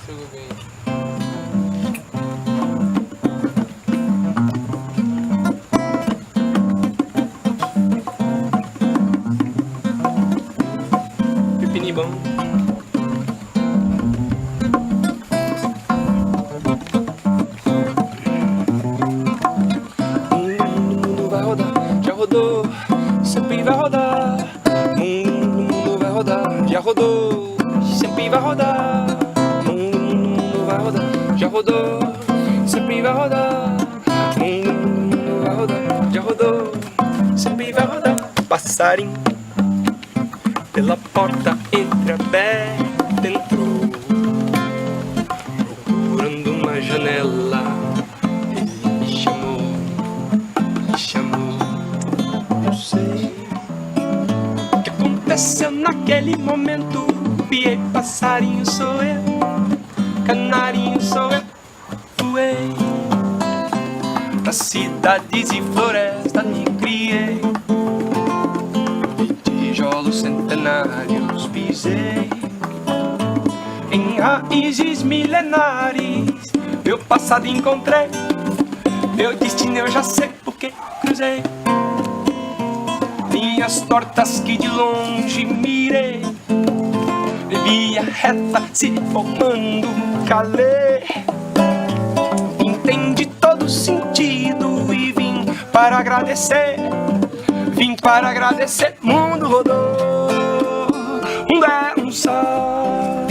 Tudo bem. Pipinibão. Mundo vai rodar, já rodou, sempre vai rodar. Mundo vai rodar, já rodou, sempre vai rodar. Mundo vai rodar, já rodou, sempre vai rodar. Mundo vai rodar, já rodou, sempre vai rodar. Passarinho pela porta entreaberta entrou, procurando uma janela. Ele me chamou, não sei o que aconteceu naquele momento. Piei, passarinho sou eu, canarinho sou eu. Voei pra cidades e florestas, me criei, tijolos centenários pisei, em raízes milenares. Meu passado encontrei, meu destino eu já sei porque cruzei linhas tortas que de longe mirei, via reta se formando calei. Entendi todo sentido e vim para agradecer. Vim para agradecer. Mundo rodou, mundo é um só.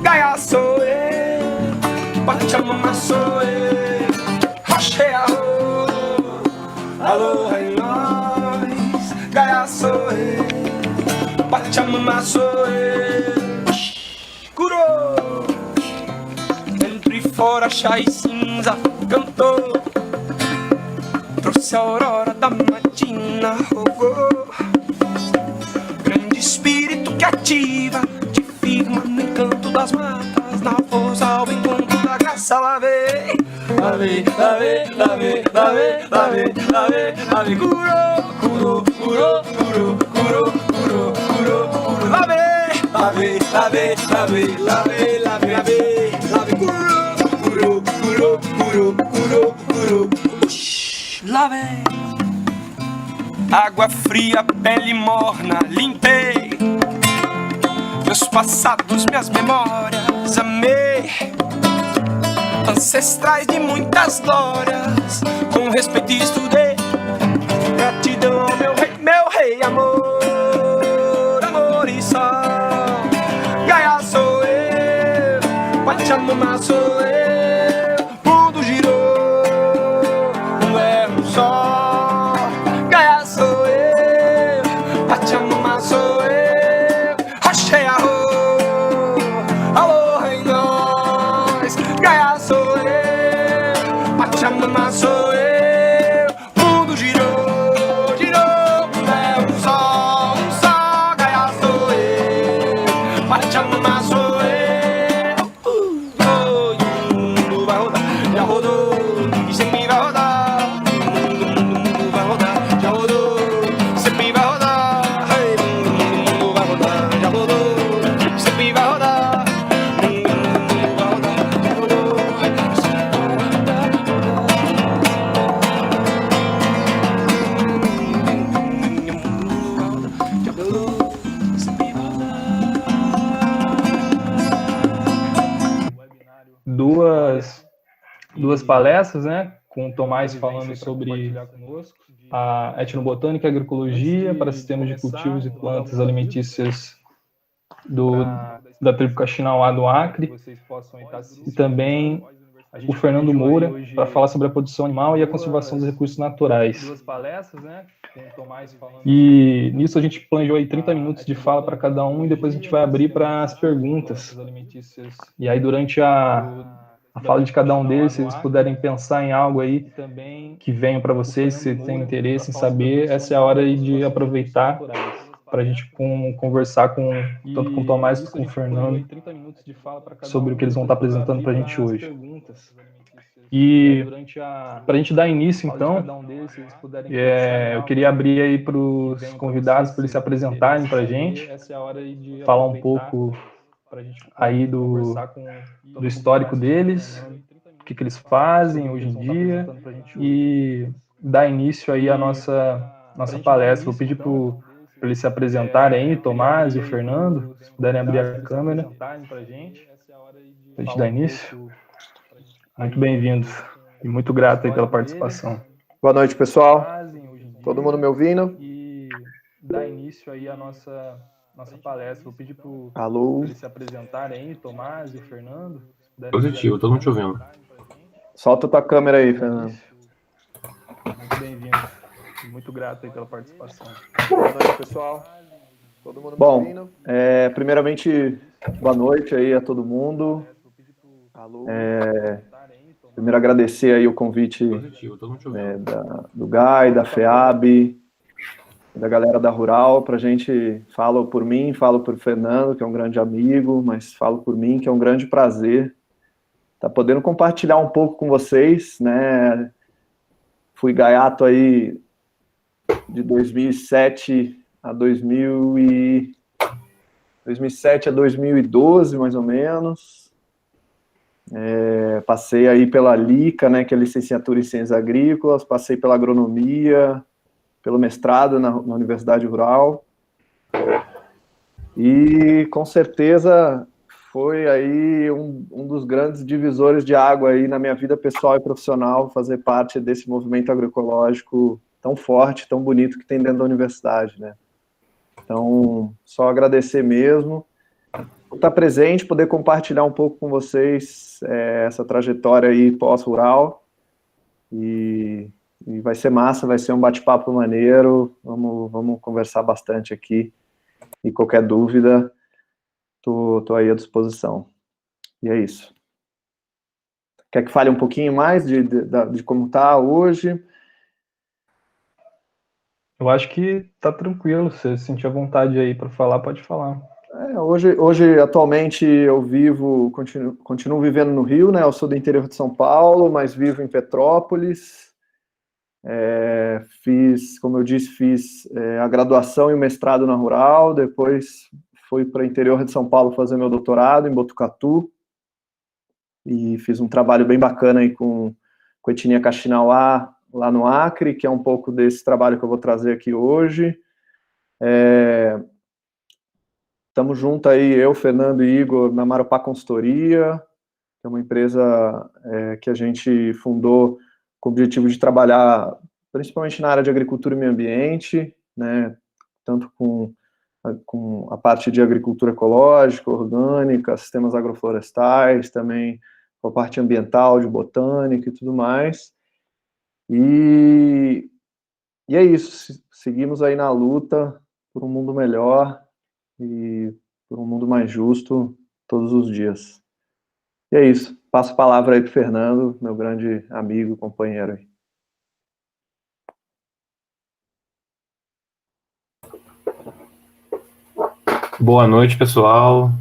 Gaia sou eu, Pachamama sou eu, Roche arro, aloha é nós. Gaia sou eu, Pachamama sou eu. Curou, dentro e fora, chá e cinza cantou, trouxe a aurora da matina, rogou. Grande espírito que ativa, te firma no encanto das matas, na força ao encontro da graça. Lavei, lavei, lavei, lavei, lavei, lavei, lavei, lavei. Curou, curou, curou, curou, curou, curou, curou, curou. Lavei, lavei, lavei, lavei, lavei, lavei, lavei, lavei. Curou, curou, curou, curou, curou. Lá vem água fria, pele morna, limpei meus passados, minhas memórias, amei ancestrais de muitas glórias, com respeito estudei, gratidão ao meu rei, amor, amor e sol. Gaia sou eu, Pachamama sou eu, mundo girou, não é um só. Gaia sou eu, Pachamama sou eu, Roche arro, aloha em nós. Gaia sou eu, Pachamama sou eu, mundo girou, girou, não é um só. Gaia sou eu, Pachamama sou eu. Mundo vai rodar, já rodou, e sempre vai rodar. Mundo vai rodar, já rodou, sempre vai rodar. Hey, mundo vai rodar, já rodou, sempre vai rodar. Mundo vai rodar, já rodou, já rodou, sempre vai rodar. Duas palestras, né, com o Tomás falando sobre a etnobotânica e agroecologia para sistemas de cultivos e plantas alimentícias da tribo Kaxinawá do Acre, e também o Fernando Moura para falar sobre a produção animal e a conservação dos recursos naturais. E nisso a gente planejou aí 30 minutos de fala para cada um e depois a gente vai abrir para as perguntas. E aí durante a fala de cada um deles, se eles puderem pensar em algo aí que venha para vocês, se tem interesse em saber, essa é a hora aí de aproveitar para a gente conversar tanto com o Tomás quanto com o Fernando sobre o que eles vão estar apresentando para a gente hoje. E para a gente dar início, então, eu queria abrir aí para os convidados, para eles se apresentarem para a gente, falar um pouco aí do histórico deles, o que eles fazem hoje em dia, e dar início aí à nossa palestra. Vou pedir para eles se apresentarem aí, Tomás e o Fernando, se puderem abrir a câmera para a gente dar início. Muito bem-vindos e muito grato aí pela participação. Boa noite, pessoal. Todo mundo me ouvindo? E dar início aí à nossa palestra. Vou pedir para Alô? eles se apresentarem aí, Tomás e o Fernando. Positivo, todo mundo te ouvindo. Solta tua câmera aí, Fernando. Muito bem-vindos e muito grato aí pela participação. Boa noite, pessoal. Todo mundo me ouvindo? Primeiramente, boa noite aí a todo mundo. Alô? Primeiro agradecer aí o convite do Guy, da FEAB, da galera da Rural, pra gente, falo por mim, falo por Fernando, que é um grande amigo, mas falo por mim, que é um grande prazer estar podendo compartilhar um pouco com vocês, né? Fui gaiato aí de 2007 a 2012, mais ou menos. Passei aí pela LICA, né, que é a Licenciatura em Ciências Agrícolas, passei pela agronomia, pelo mestrado na Universidade Rural, e com certeza foi aí um dos grandes divisores de água aí na minha vida pessoal e profissional, fazer parte desse movimento agroecológico tão forte, tão bonito que tem dentro da universidade, né? Então, só agradecer mesmo por estar presente, poder compartilhar um pouco com vocês essa trajetória aí pós-rural, e vai ser massa, vai ser um bate-papo maneiro, vamos conversar bastante aqui, e qualquer dúvida, tô aí à disposição. E é isso. Quer que fale um pouquinho mais de como está hoje? Eu acho que tá tranquilo, se você sentir a vontade aí para falar, pode falar. Hoje, atualmente, eu continuo vivendo no Rio, né? Eu sou do interior de São Paulo, mas vivo em Petrópolis. Como eu disse, fiz a graduação e o mestrado na Rural, depois fui para o interior de São Paulo fazer meu doutorado em Botucatu, e fiz um trabalho bem bacana aí com a etnia Kaxinawá, lá no Acre, que é um pouco desse trabalho que eu vou trazer aqui hoje. Estamos juntos aí, eu, Fernando e Igor, na Marupá Consultoria, que é uma empresa que a gente fundou com o objetivo de trabalhar principalmente na área de agricultura e meio ambiente, né, tanto com a parte de agricultura ecológica, orgânica, sistemas agroflorestais, também com a parte ambiental, de botânica e tudo mais. E é isso, seguimos aí na luta por um mundo melhor e por um mundo mais justo todos os dias. E é isso, passo a palavra aí para o Fernando, meu grande amigo e companheiro aí. Boa noite, pessoal.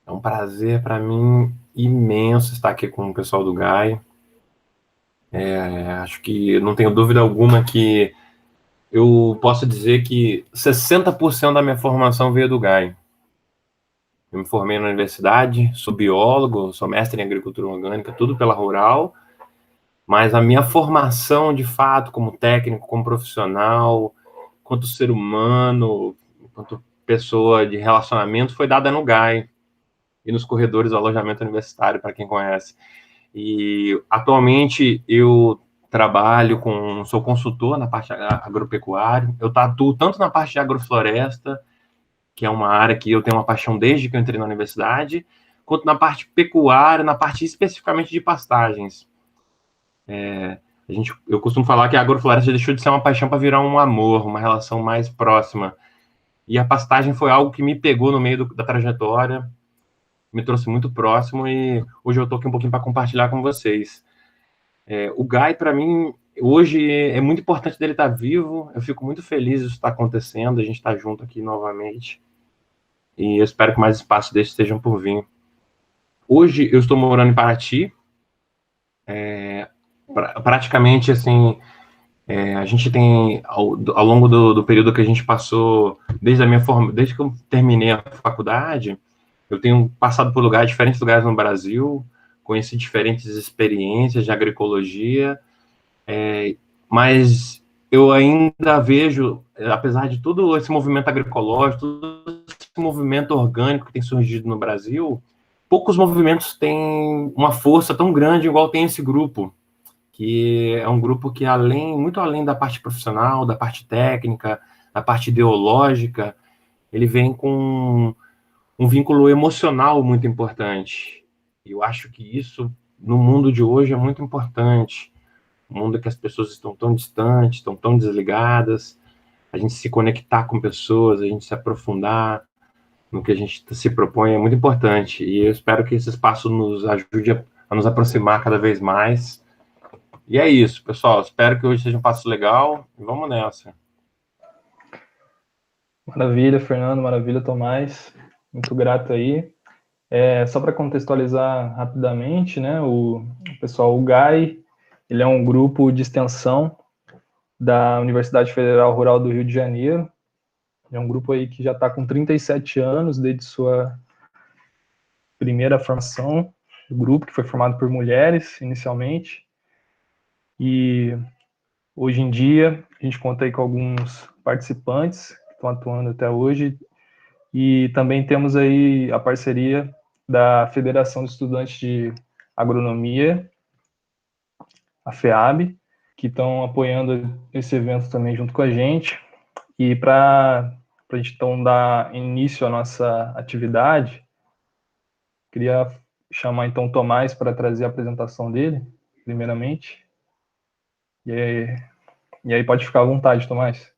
É um prazer para mim imenso estar aqui com o pessoal do GAI. Acho que não tenho dúvida alguma que eu posso dizer que 60% da minha formação veio do GAI. Eu me formei na universidade, sou biólogo, sou mestre em agricultura orgânica, tudo pela Rural, mas a minha formação, de fato, como técnico, como profissional, quanto ser humano, quanto pessoa de relacionamento, foi dada no GAI e nos corredores do alojamento universitário, para quem conhece. E atualmente eu sou consultor na parte agropecuária, eu atuo tanto na parte de agrofloresta, que é uma área que eu tenho uma paixão desde que eu entrei na universidade, quanto na parte pecuária, na parte especificamente de pastagens. Eu costumo falar que a agrofloresta deixou de ser uma paixão para virar um amor, uma relação mais próxima. E a pastagem foi algo que me pegou no meio da trajetória, me trouxe muito próximo, e hoje eu estou aqui um pouquinho para compartilhar com vocês. O GAI, para mim, hoje é muito importante dele estar vivo, eu fico muito feliz disso estar acontecendo, a gente está junto aqui novamente, e eu espero que mais espaços desses estejam por vir. Hoje eu estou morando em Paraty, praticamente, assim, a gente tem, ao longo do período que a gente passou, desde que eu terminei a faculdade, Eu tenho passado por diferentes lugares no Brasil, conheci diferentes experiências de agroecologia, mas eu ainda vejo, apesar de todo esse movimento agroecológico, todo esse movimento orgânico que tem surgido no Brasil, poucos movimentos têm uma força tão grande igual tem esse grupo, que é um grupo que, muito além da parte profissional, da parte técnica, da parte ideológica, ele vem com um vínculo emocional muito importante. E eu acho que isso, no mundo de hoje, é muito importante. Um mundo que as pessoas estão tão distantes, estão tão desligadas, a gente se conectar com pessoas, a gente se aprofundar no que a gente se propõe é muito importante. E eu espero que esse espaço nos ajude a nos aproximar cada vez mais. E é isso, pessoal. Espero que hoje seja um passo legal e vamos nessa. Maravilha, Fernando, maravilha, Tomás. Muito grato aí. Só para contextualizar rapidamente, né, o pessoal, o GAI, ele é um grupo de extensão da Universidade Federal Rural do Rio de Janeiro. É um grupo aí que já está com 37 anos desde sua primeira formação, o grupo que foi formado por mulheres inicialmente. E hoje em dia a gente conta aí com alguns participantes que estão atuando até hoje. E também temos aí a parceria da Federação de Estudantes de Agronomia, a FEAB, que estão apoiando esse evento também junto com a gente. E para a gente então dar início à nossa atividade, queria chamar então o Tomás para trazer a apresentação dele, primeiramente. E aí pode ficar à vontade, Tomás.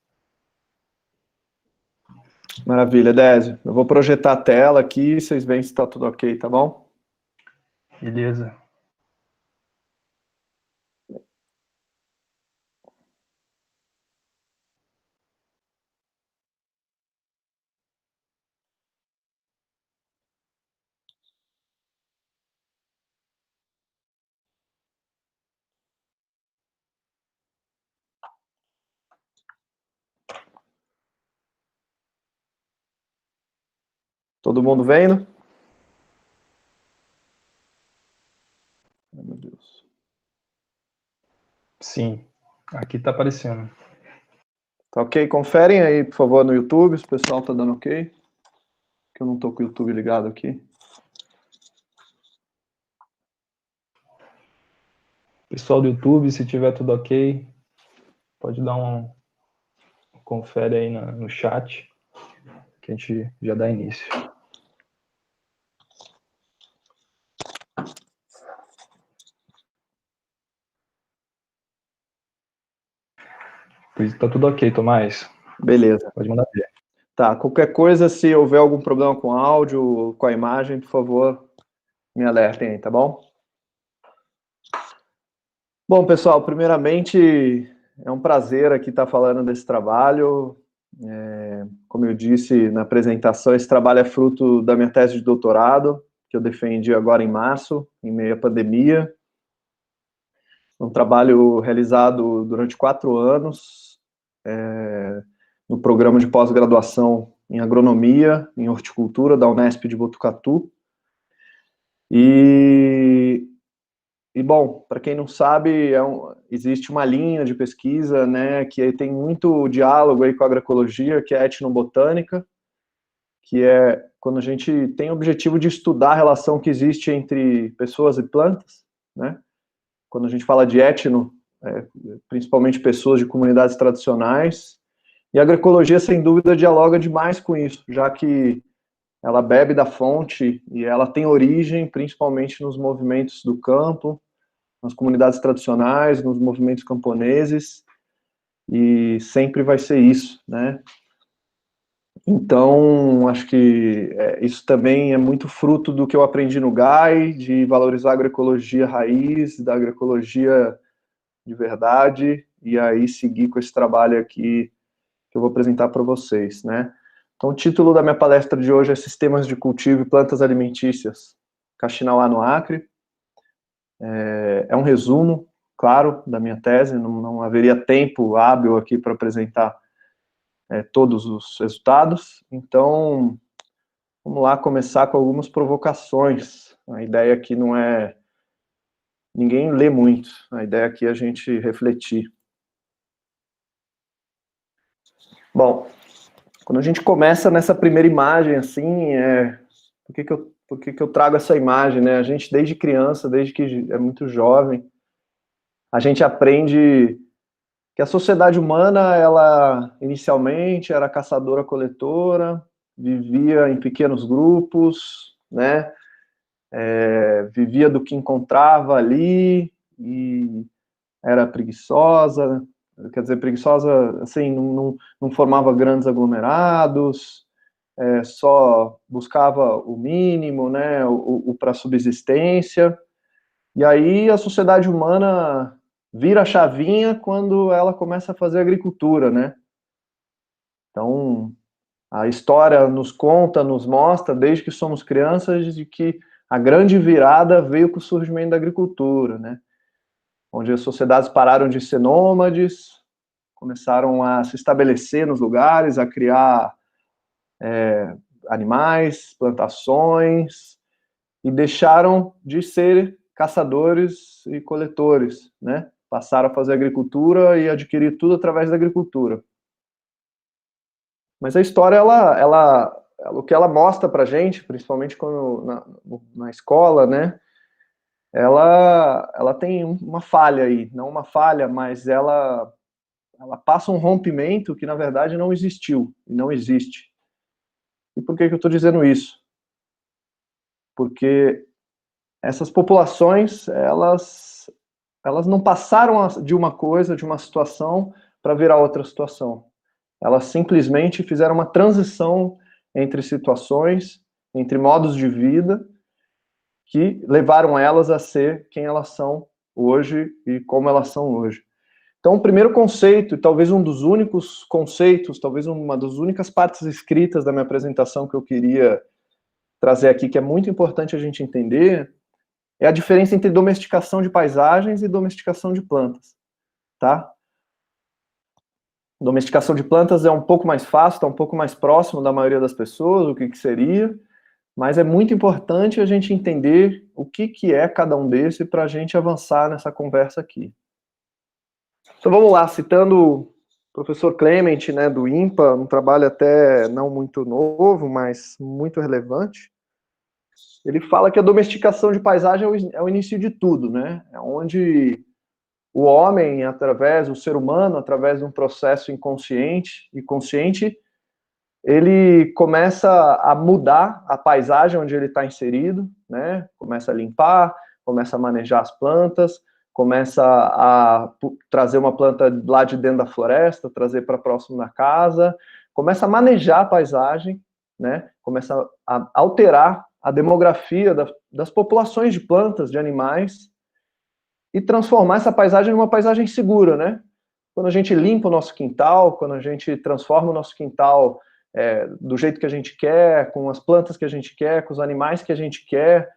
Maravilha, Désio. Eu vou projetar a tela aqui, vocês veem se está tudo ok, tá bom? Beleza. Todo mundo vendo? Ai, meu Deus. Sim, aqui está aparecendo. Tá ok? Conferem aí, por favor, no YouTube, se o pessoal tá dando ok. Que eu não tô com o YouTube ligado aqui. Pessoal do YouTube, se tiver tudo ok, pode dar um confere aí no chat, que a gente já dá início. Pois tá tudo ok, Tomás. Beleza. Pode mandar ver. Tá, qualquer coisa, se houver algum problema com o áudio, com a imagem, por favor, me alertem aí, tá bom? Bom, pessoal, primeiramente, é um prazer aqui estar falando desse trabalho. Como eu disse na apresentação, esse trabalho é fruto da minha tese de doutorado, que eu defendi agora em março, em meio à pandemia. Um trabalho realizado durante 4 anos, no programa de pós-graduação em agronomia, em horticultura, da Unesp de Botucatu. E bom, para quem não sabe, existe uma linha de pesquisa, né, que tem muito diálogo aí com a agroecologia, que é a etnobotânica, que é quando a gente tem o objetivo de estudar a relação que existe entre pessoas e plantas, né? Quando a gente fala de etno, principalmente pessoas de comunidades tradicionais, e a agroecologia, sem dúvida, dialoga demais com isso, já que ela bebe da fonte e ela tem origem principalmente nos movimentos do campo, nas comunidades tradicionais, nos movimentos camponeses, e sempre vai ser isso, né? Então, acho que isso também é muito fruto do que eu aprendi no GAI, de valorizar a agroecologia raiz, da agroecologia de verdade, e aí seguir com esse trabalho aqui que eu vou apresentar para vocês, né? Então, o título da minha palestra de hoje é Sistemas de Cultivo e Plantas Alimentícias, Kaxinauá no Acre. É um resumo, claro, da minha tese, não haveria tempo hábil aqui para apresentar todos os resultados, então Vamos lá começar com algumas provocações. A ideia aqui não é ninguém lê muito, a ideia aqui é a gente refletir. Bom, quando a gente começa nessa primeira imagem, assim, por que eu trago essa imagem, né? A gente, desde criança, desde que é muito jovem, a gente aprende que a sociedade humana, ela inicialmente era caçadora-coletora, vivia em pequenos grupos, né? Vivia do que encontrava ali e era preguiçosa, quer dizer, preguiçosa, assim, não formava grandes aglomerados, só buscava o mínimo, né, o para subsistência. E aí a sociedade humana vira a chavinha quando ela começa a fazer agricultura, né? Então, a história nos conta, nos mostra, desde que somos crianças, de que a grande virada veio com o surgimento da agricultura, né? Onde as sociedades pararam de ser nômades, começaram a se estabelecer nos lugares, a criar animais, plantações, e deixaram de ser caçadores e coletores, né? Passaram a fazer agricultura e adquirir tudo através da agricultura. Mas a história, o que ela mostra pra gente, principalmente quando na escola, né? Ela tem uma falha aí, não uma falha, mas ela passa um rompimento que, na verdade, não existiu, e não existe. E por que eu estou dizendo isso? Porque essas populações, elas não passaram de uma coisa, de uma situação, para virar outra situação. Elas simplesmente fizeram uma transição entre situações, entre modos de vida, que levaram elas a ser quem elas são hoje e como elas são hoje. Então, o primeiro conceito, talvez um dos únicos conceitos, talvez uma das únicas partes escritas da minha apresentação que eu queria trazer aqui, que é muito importante a gente entender, é a diferença entre domesticação de paisagens e domesticação de plantas, tá? Domesticação de plantas é um pouco mais fácil, está um pouco mais próximo da maioria das pessoas, o que seria, mas é muito importante a gente entender o que é cada um desses para a gente avançar nessa conversa aqui. Então vamos lá, citando o professor Clement, né, do INPA, um trabalho até não muito novo, mas muito relevante. Ele fala que a domesticação de paisagem é o início de tudo, né? É onde o homem, o ser humano, através de um processo inconsciente e consciente, ele começa a mudar a paisagem onde ele está inserido, né? Começa a limpar, começa a manejar as plantas, começa a trazer uma planta lá de dentro da floresta, trazer para próximo da casa, começa a manejar a paisagem, né? Começa a alterar a demografia das populações de plantas, de animais, e transformar essa paisagem numa paisagem segura, né? Quando a gente limpa o nosso quintal, quando a gente transforma o nosso quintal do jeito que a gente quer, com as plantas que a gente quer, com os animais que a gente quer,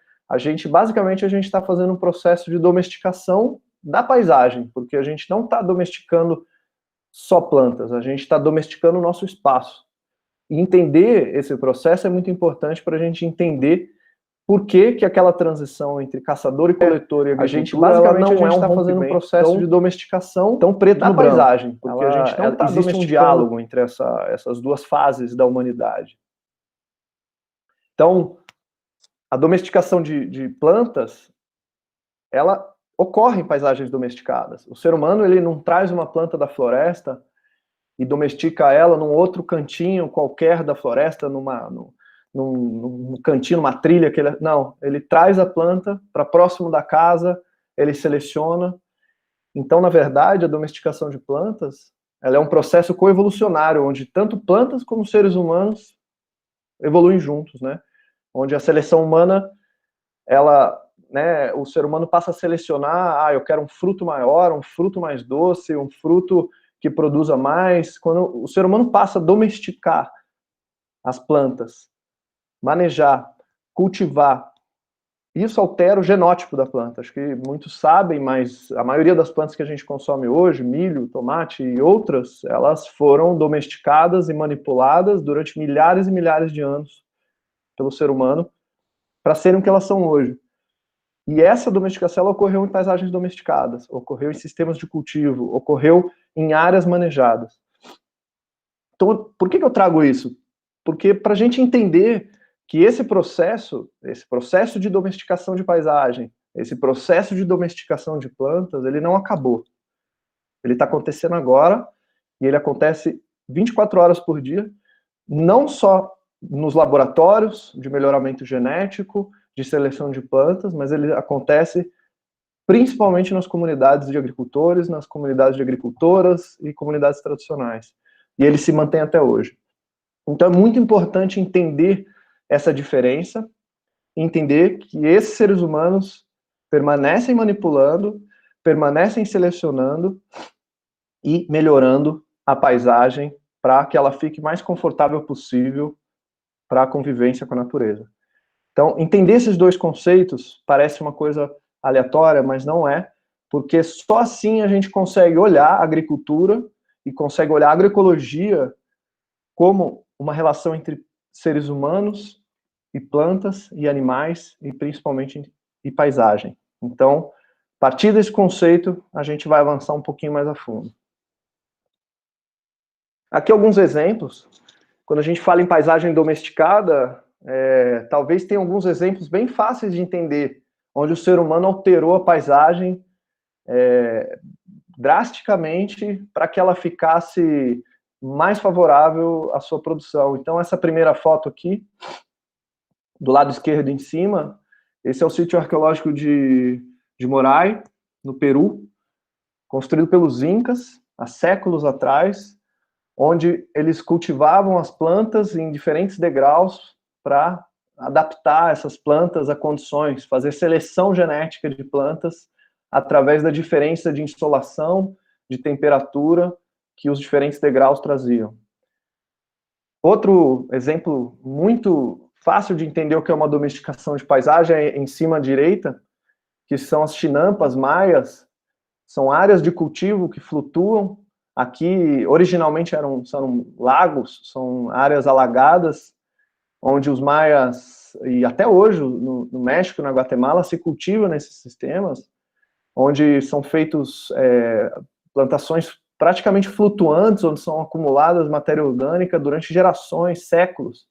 basicamente a gente está fazendo um processo de domesticação da paisagem, porque a gente não está domesticando só plantas, a gente está domesticando o nosso espaço. E entender esse processo é muito importante para a gente entender por que aquela transição entre caçador e coletor e agricultura, basicamente, a gente está fazendo um processo de domesticação tão preto na paisagem, porque a gente não está existe um diálogo entre essas duas fases da humanidade. Então, a domesticação de plantas, ela ocorre em paisagens domesticadas. O ser humano, ele não traz uma planta da floresta e domestica ela num outro cantinho qualquer da floresta, num cantinho, numa trilha, não, ele traz a planta para próximo da casa, ele seleciona. Então, na verdade, a domesticação de plantas, ela é um processo coevolucionário, onde tanto plantas como seres humanos evoluem juntos, né? Onde a seleção humana, o ser humano passa a selecionar, eu quero um fruto maior, um fruto mais doce, um fruto que produza mais. Quando o ser humano passa a domesticar as plantas, manejar, cultivar, isso altera o genótipo da planta. Acho que muitos sabem, mas a maioria das plantas que a gente consome hoje, milho, tomate e outras, elas foram domesticadas e manipuladas durante milhares e milhares de anos pelo ser humano para serem o que elas são hoje. E essa domesticação ela ocorreu em paisagens domesticadas, ocorreu em sistemas de cultivo, ocorreu em áreas manejadas. Então, por que eu trago isso? Porque para a gente entender que esse processo de domesticação de paisagem, esse processo de domesticação de plantas, ele não acabou. Ele está acontecendo agora, e ele acontece 24 horas por dia, não só nos laboratórios de melhoramento genético, de seleção de plantas, mas ele acontece principalmente nas comunidades de agricultores, nas comunidades de agricultoras e comunidades tradicionais. E ele se mantém até hoje. Então é muito importante entender essa diferença, entender que esses seres humanos permanecem manipulando, permanecem selecionando e melhorando a paisagem para que ela fique mais confortável possível para a convivência com a natureza. Então, entender esses dois conceitos parece uma coisa aleatória, mas não é, porque só assim a gente consegue olhar a agricultura e consegue olhar a agroecologia como uma relação entre seres humanos e plantas e animais e principalmente e paisagem. Então, a partir desse conceito, a gente vai avançar um pouquinho mais a fundo. Aqui alguns exemplos. Quando a gente fala em paisagem domesticada, talvez tenha alguns exemplos bem fáceis de entender, onde o ser humano alterou a paisagem drasticamente para que ela ficasse mais favorável à sua produção. Então, essa primeira foto aqui, do lado esquerdo em cima, esse é o sítio arqueológico de Moray, no Peru, construído pelos Incas, há séculos atrás, onde eles cultivavam as plantas em diferentes degraus para adaptar essas plantas a condições, fazer seleção genética de plantas através da diferença de insolação, de temperatura que os diferentes degraus traziam. Outro exemplo muito fácil de entender o que é uma domesticação de paisagem é em cima à direita, que são as chinampas maias, são áreas de cultivo que flutuam. Aqui, originalmente, são lagos, são áreas alagadas, onde os maias, e até hoje, no México, na Guatemala, se cultiva nesses sistemas, onde são feitos plantações praticamente flutuantes, onde são acumuladas matéria orgânica durante gerações, séculos,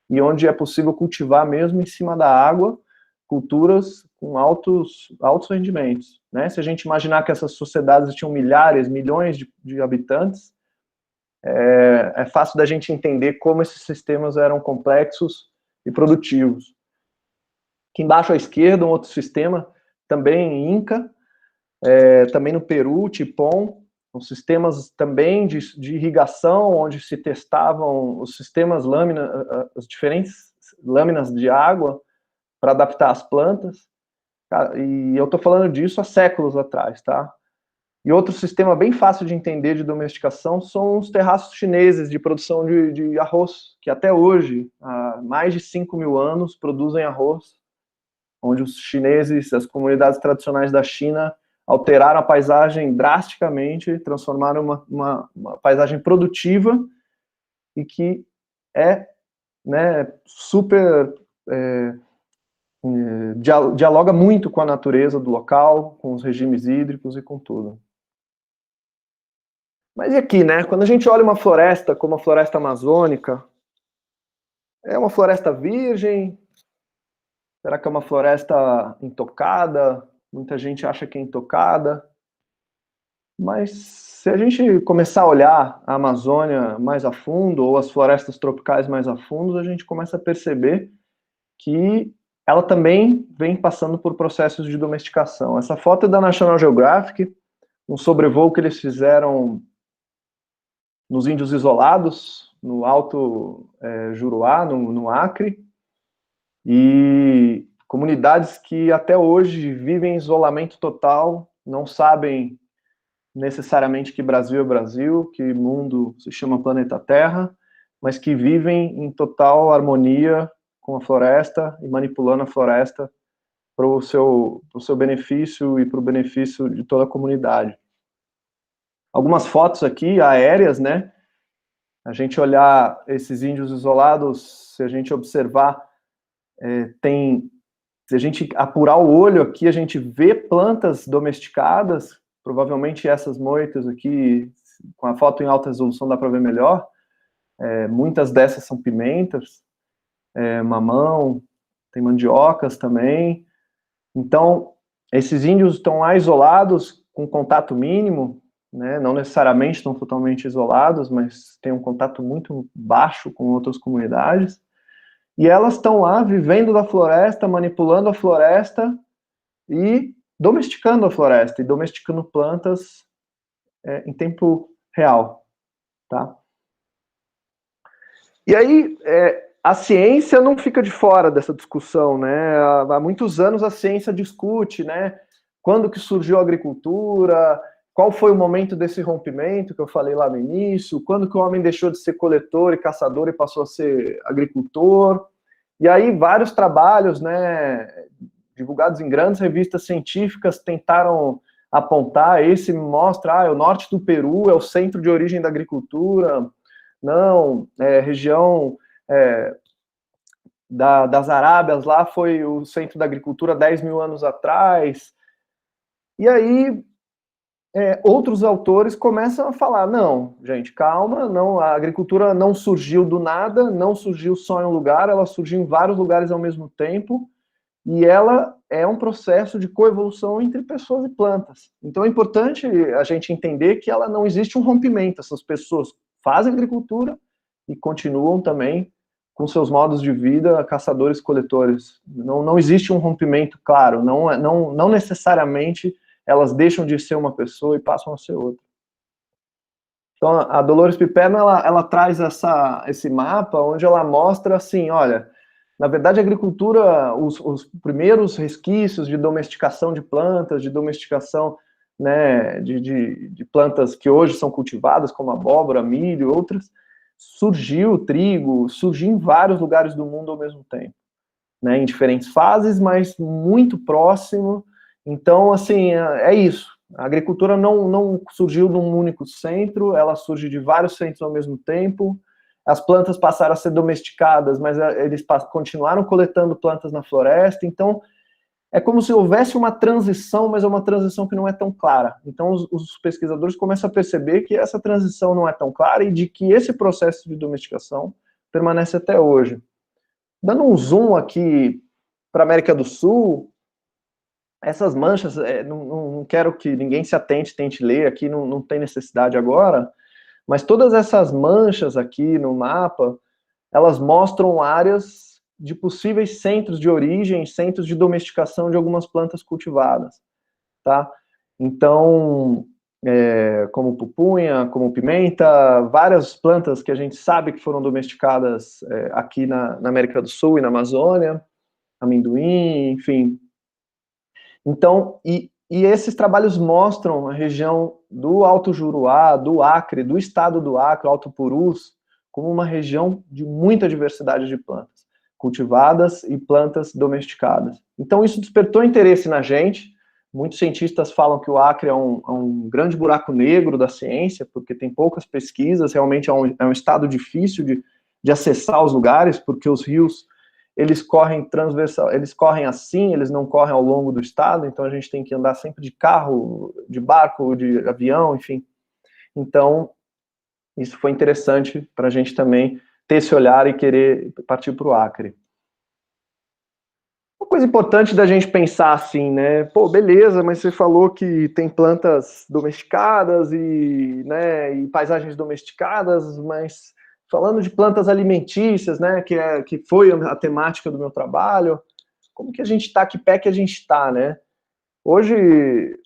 e onde é possível cultivar mesmo em cima da água, culturas com altos rendimentos, né? Se a gente imaginar que essas sociedades tinham milhares, milhões de habitantes, é fácil da gente entender como esses sistemas eram complexos e produtivos. Aqui embaixo à esquerda, um outro sistema, também Inca, também no Peru, Tipon, sistemas também de irrigação, onde se testavam os sistemas as diferentes lâminas de água para adaptar as plantas. E eu estou falando disso há séculos atrás, tá? E outro sistema bem fácil de entender de domesticação são os terraços chineses de produção de arroz, que até hoje, há mais de 5.000 anos, produzem arroz, onde os chineses, as comunidades tradicionais da China, alteraram a paisagem drasticamente, transformaram uma paisagem produtiva e que super... dialoga muito com a natureza do local, com os regimes hídricos e com tudo. Mas e aqui, né? Quando a gente olha uma floresta como a floresta amazônica, é uma floresta virgem? Será que é uma floresta intocada? Muita gente acha que é intocada. Mas se a gente começar a olhar a Amazônia mais a fundo, ou as florestas tropicais mais a fundo, a gente começa a perceber que ela também vem passando por processos de domesticação. Essa foto é da National Geographic, um sobrevoo que eles fizeram nos Índios Isolados, no Alto Juruá, no Acre, e comunidades que até hoje vivem em isolamento total, não sabem necessariamente que Brasil é Brasil, que mundo se chama planeta Terra, mas que vivem em total harmonia com a floresta e manipulando a floresta para o seu benefício e para o benefício de toda a comunidade. Algumas fotos aqui, aéreas, né? A gente olhar esses índios isolados, se a gente observar Se a gente apurar o olho aqui, a gente vê plantas domesticadas, provavelmente essas moitas aqui, com a foto em alta resolução dá para ver melhor, muitas dessas são pimentas, mamão, tem mandiocas também. Então, esses índios estão lá isolados, com contato mínimo, né? Não necessariamente estão totalmente isolados, mas tem um contato muito baixo com outras comunidades, e elas estão lá vivendo da floresta, manipulando a floresta e domesticando a floresta, e domesticando plantas em tempo real, tá? E aí, a ciência não fica de fora dessa discussão, né? Há muitos anos a ciência discute, né? Quando que surgiu a agricultura, qual foi o momento desse rompimento que eu falei lá no início, quando que o homem deixou de ser coletor e caçador e passou a ser agricultor. E aí vários trabalhos, né, divulgados em grandes revistas científicas, tentaram apontar, esse mostra, o norte do Peru é o centro de origem da agricultura, não, região das Arábias lá foi o centro da agricultura 10 mil anos atrás. E aí outros autores começam a falar, não, gente, calma, não, a agricultura não surgiu do nada, não surgiu só em um lugar, ela surgiu em vários lugares ao mesmo tempo, e ela é um processo de coevolução entre pessoas e plantas. Então é importante a gente entender que ela não existe um rompimento, essas pessoas fazem agricultura e continuam também com seus modos de vida, caçadores-coletores. Não existe um rompimento claro, não necessariamente elas deixam de ser uma pessoa e passam a ser outra. Então, a Dolores Piperno, ela traz esse mapa, onde ela mostra assim, olha, na verdade, a agricultura, os primeiros resquícios de domesticação de plantas, de domesticação, né, de plantas que hoje são cultivadas, como abóbora, milho e outras, trigo, surgiu em vários lugares do mundo ao mesmo tempo, né, em diferentes fases, mas muito próximo. Então, assim, é isso. A agricultura não surgiu num único centro, ela surge de vários centros ao mesmo tempo. As plantas passaram a ser domesticadas, mas eles continuaram coletando plantas na floresta. Então, é como se houvesse uma transição, mas é uma transição que não é tão clara. Então, os pesquisadores começam a perceber que essa transição não é tão clara e de que esse processo de domesticação permanece até hoje. Dando um zoom aqui para a América do Sul, essas manchas, não quero que ninguém se tente ler aqui, não tem necessidade agora, mas todas essas manchas aqui no mapa, elas mostram áreas de possíveis centros de origem, centros de domesticação de algumas plantas cultivadas, tá? Então, como pupunha, como pimenta, várias plantas que a gente sabe que foram domesticadas aqui na América do Sul e na Amazônia, amendoim, enfim. Então, e esses trabalhos mostram a região do Alto Juruá, do Acre, do estado do Acre, Alto Purus, como uma região de muita diversidade de plantas, cultivadas e plantas domesticadas. Então, isso despertou interesse na gente. Muitos cientistas falam que o Acre é um grande buraco negro da ciência, porque tem poucas pesquisas, realmente é um estado difícil de acessar os lugares, porque os rios eles correm transversal, eles correm assim, eles não correm ao longo do estado, então a gente tem que andar sempre de carro, de barco, de avião, enfim. Então, isso foi interessante para a gente também ter esse olhar e querer partir para o Acre. Uma coisa importante da gente pensar assim, né? Pô, beleza, mas você falou que tem plantas domesticadas e paisagens domesticadas, mas falando de plantas alimentícias, né, que foi a temática do meu trabalho, como que a gente está, que pé que a gente está, né? Hoje,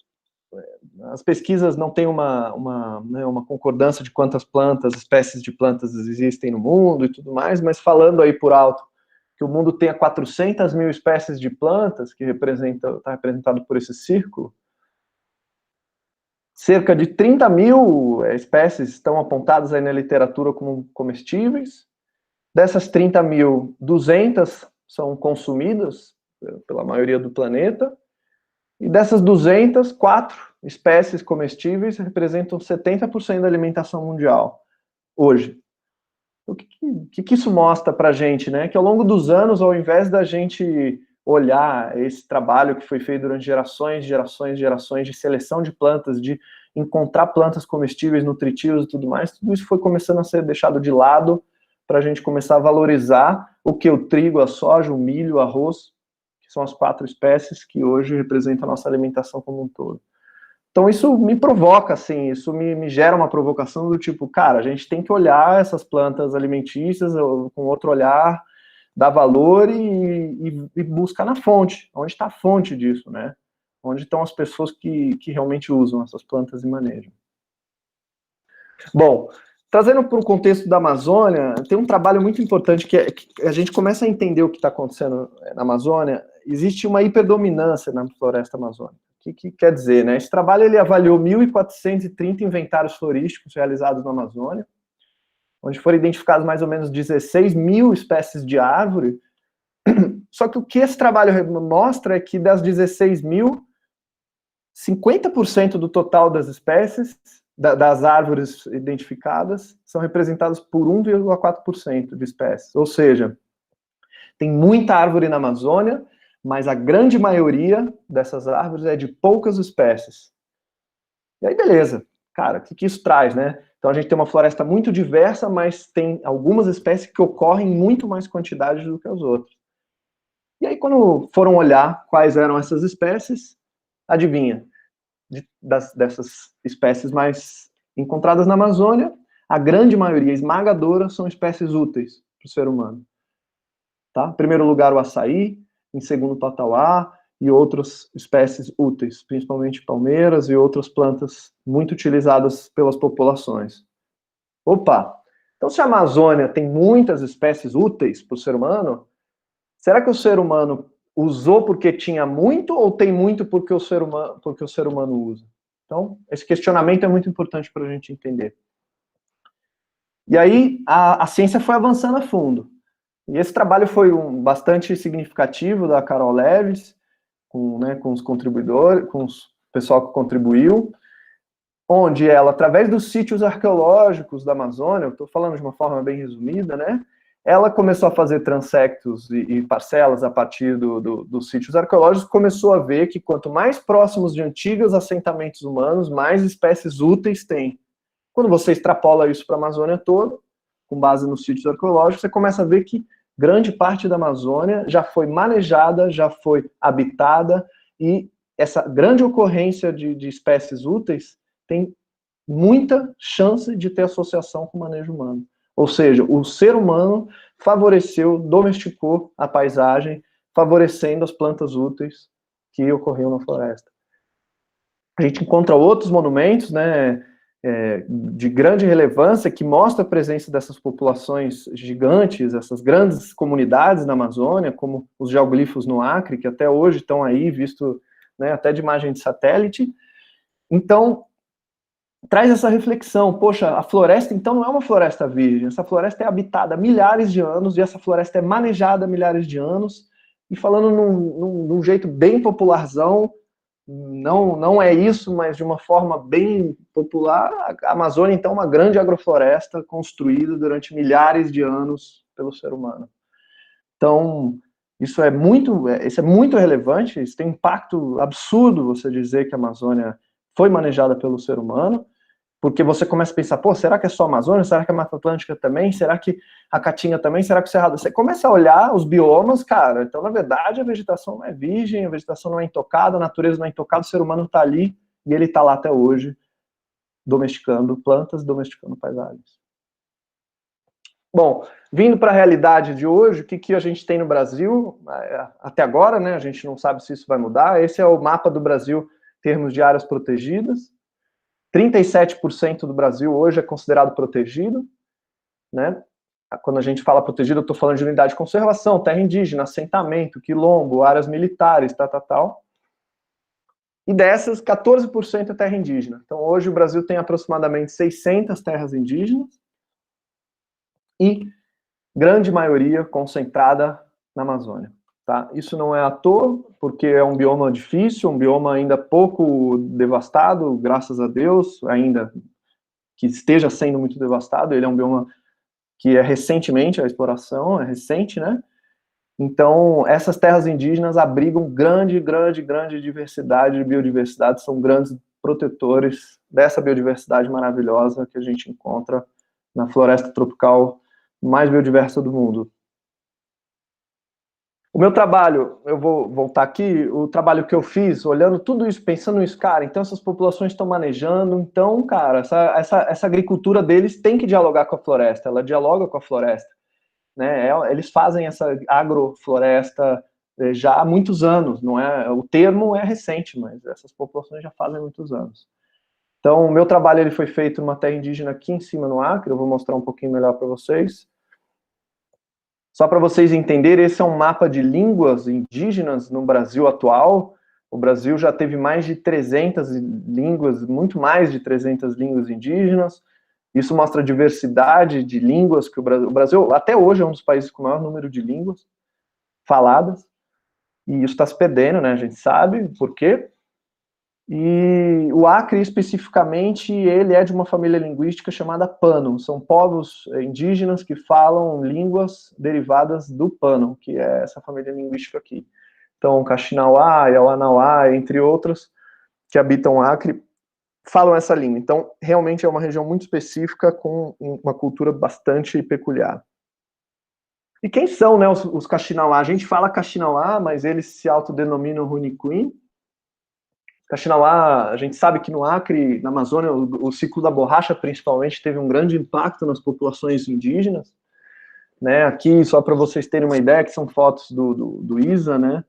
as pesquisas não têm uma concordância de quantas espécies de plantas existem no mundo e tudo mais, mas falando aí por alto, que o mundo tenha 400 mil espécies de plantas, que está representado por esse círculo, cerca de 30 mil espécies estão apontadas aí na literatura como comestíveis. Dessas 30 mil, 200 são consumidas pela maioria do planeta. E dessas 200, 4 espécies comestíveis representam 70% da alimentação mundial, hoje. O que isso mostra para a gente, né? Que ao longo dos anos, ao invés da gente olhar esse trabalho que foi feito durante gerações, gerações, gerações de seleção de plantas, de encontrar plantas comestíveis, nutritivas e tudo mais, tudo isso foi começando a ser deixado de lado para a gente começar a valorizar o que? O trigo, a soja, o milho, o arroz, que são as 4 espécies que hoje representam a nossa alimentação como um todo. Então isso me provoca, assim, isso me gera uma provocação do tipo, cara, a gente tem que olhar essas plantas alimentícias com outro olhar, dar valor e buscar na fonte. Onde está a fonte disso, né? Onde estão as pessoas que realmente usam essas plantas e manejam. Bom, trazendo para o contexto da Amazônia, tem um trabalho muito importante que a gente começa a entender o que está acontecendo na Amazônia. Existe uma hiperdominância na floresta amazônica. O que quer dizer, né? Esse trabalho ele avaliou 1.430 inventários florísticos realizados na Amazônia, onde foram identificadas mais ou menos 16 mil espécies de árvore. Só que o que esse trabalho mostra é que das 16 mil, 50% do total das espécies, das árvores identificadas, são representadas por 1,4% de espécies. Ou seja, tem muita árvore na Amazônia, mas a grande maioria dessas árvores é de poucas espécies. E aí, beleza. Cara, o que isso traz, né? Então, a gente tem uma floresta muito diversa, mas tem algumas espécies que ocorrem em muito mais quantidade do que as outras. E aí, quando foram olhar quais eram essas espécies, adivinha? Dessas espécies mais encontradas na Amazônia, a grande maioria, esmagadora, são espécies úteis para o ser humano. Tá? Em primeiro lugar, o açaí, em segundo, o tatauá e outras espécies úteis, principalmente palmeiras e outras plantas muito utilizadas pelas populações. Opa! Então, se a Amazônia tem muitas espécies úteis para o ser humano, será que o ser humano usou porque tinha muito ou tem muito porque o ser humano usa? Então, esse questionamento é muito importante para a gente entender. E aí, a ciência foi avançando a fundo. E esse trabalho foi bastante significativo da Carol Leves, com os contribuidores, com o pessoal que contribuiu, onde ela, através dos sítios arqueológicos da Amazônia, eu estou falando de uma forma bem resumida, né? Ela começou a fazer transectos e parcelas a partir dos sítios arqueológicos, começou a ver que quanto mais próximos de antigos assentamentos humanos, mais espécies úteis tem. Quando você extrapola isso para a Amazônia toda, com base nos sítios arqueológicos, você começa a ver que grande parte da Amazônia já foi manejada, já foi habitada, e essa grande ocorrência de espécies úteis tem muita chance de ter associação com o manejo humano. Ou seja, o ser humano favoreceu, domesticou a paisagem, favorecendo as plantas úteis que ocorriam na floresta. A gente encontra outros monumentos, né, de grande relevância que mostram a presença dessas populações gigantes, essas grandes comunidades na Amazônia, como os geoglifos no Acre, que até hoje estão aí, visto, né, até de imagem de satélite. Então, traz essa reflexão, poxa, a floresta então não é uma floresta virgem, essa floresta é habitada há milhares de anos, e essa floresta é manejada há milhares de anos, e falando num jeito bem popularzão, não é isso, mas de uma forma bem popular, a Amazônia então é uma grande agrofloresta construída durante milhares de anos pelo ser humano. Então, isso é muito relevante, isso tem um impacto absurdo você dizer que a Amazônia foi manejada pelo ser humano, porque você começa a pensar, pô, será que é só a Amazônia? Será que a Mata Atlântica também? Será que a Caatinga também? Será que o Cerrado? Você começa a olhar os biomas, cara, então, na verdade, a vegetação não é virgem, a vegetação não é intocada, a natureza não é intocada, o ser humano está ali, e ele está lá até hoje, domesticando plantas, domesticando paisagens. Bom, vindo para a realidade de hoje, o que a gente tem no Brasil, até agora, né, a gente não sabe se isso vai mudar, esse é o mapa do Brasil em termos de áreas protegidas. 37% do Brasil hoje é considerado protegido, né? Quando a gente fala protegido, eu estou falando de unidade de conservação, terra indígena, assentamento, quilombo, áreas militares, tal. E dessas, 14% é terra indígena. Então, hoje o Brasil tem aproximadamente 600 terras indígenas e grande maioria concentrada na Amazônia. Tá? Isso não é à toa, porque é um bioma difícil, um bioma ainda pouco devastado, graças a Deus, ainda que esteja sendo muito devastado. Ele é um bioma que é recentemente, a exploração é recente, né? Então, essas terras indígenas abrigam grande diversidade de biodiversidade, são grandes protetores dessa biodiversidade maravilhosa que a gente encontra na floresta tropical mais biodiversa do mundo. O meu trabalho, eu vou voltar aqui, o trabalho que eu fiz, olhando tudo isso, pensando nisso, cara, então essas populações estão manejando, então, cara, essa agricultura deles tem que dialogar com a floresta, ela dialoga com a floresta, né? Eles fazem essa agrofloresta já há muitos anos, não é? O termo é recente, mas essas populações já fazem muitos anos. Então, o meu trabalho ele foi feito numa terra indígena aqui em cima no Acre, eu vou mostrar um pouquinho melhor para vocês. Só para vocês entenderem, esse é um mapa de línguas indígenas no Brasil atual. O Brasil já teve mais de 300 línguas, muito mais de 300 línguas indígenas. Isso mostra a diversidade de línguas que o Brasil, até hoje, é um dos países com o maior número de línguas faladas. E isso está se perdendo, né? A gente sabe por quê. E o Acre, especificamente, ele é de uma família linguística chamada Pano. São povos indígenas que falam línguas derivadas do Pano, que é essa família linguística aqui. Então, Kaxinawá, Yawanawá, entre outras, que habitam o Acre, falam essa língua. Então, realmente é uma região muito específica, com uma cultura bastante peculiar. E quem são, né, os Kaxinawá? A gente fala Kaxinawá, mas eles se autodenominam Runicuim. Kaxinawá, a gente sabe que no Acre, na Amazônia, o ciclo da borracha, principalmente, teve um grande impacto nas populações indígenas, né? Aqui, só para vocês terem uma ideia, que são fotos do ISA, né?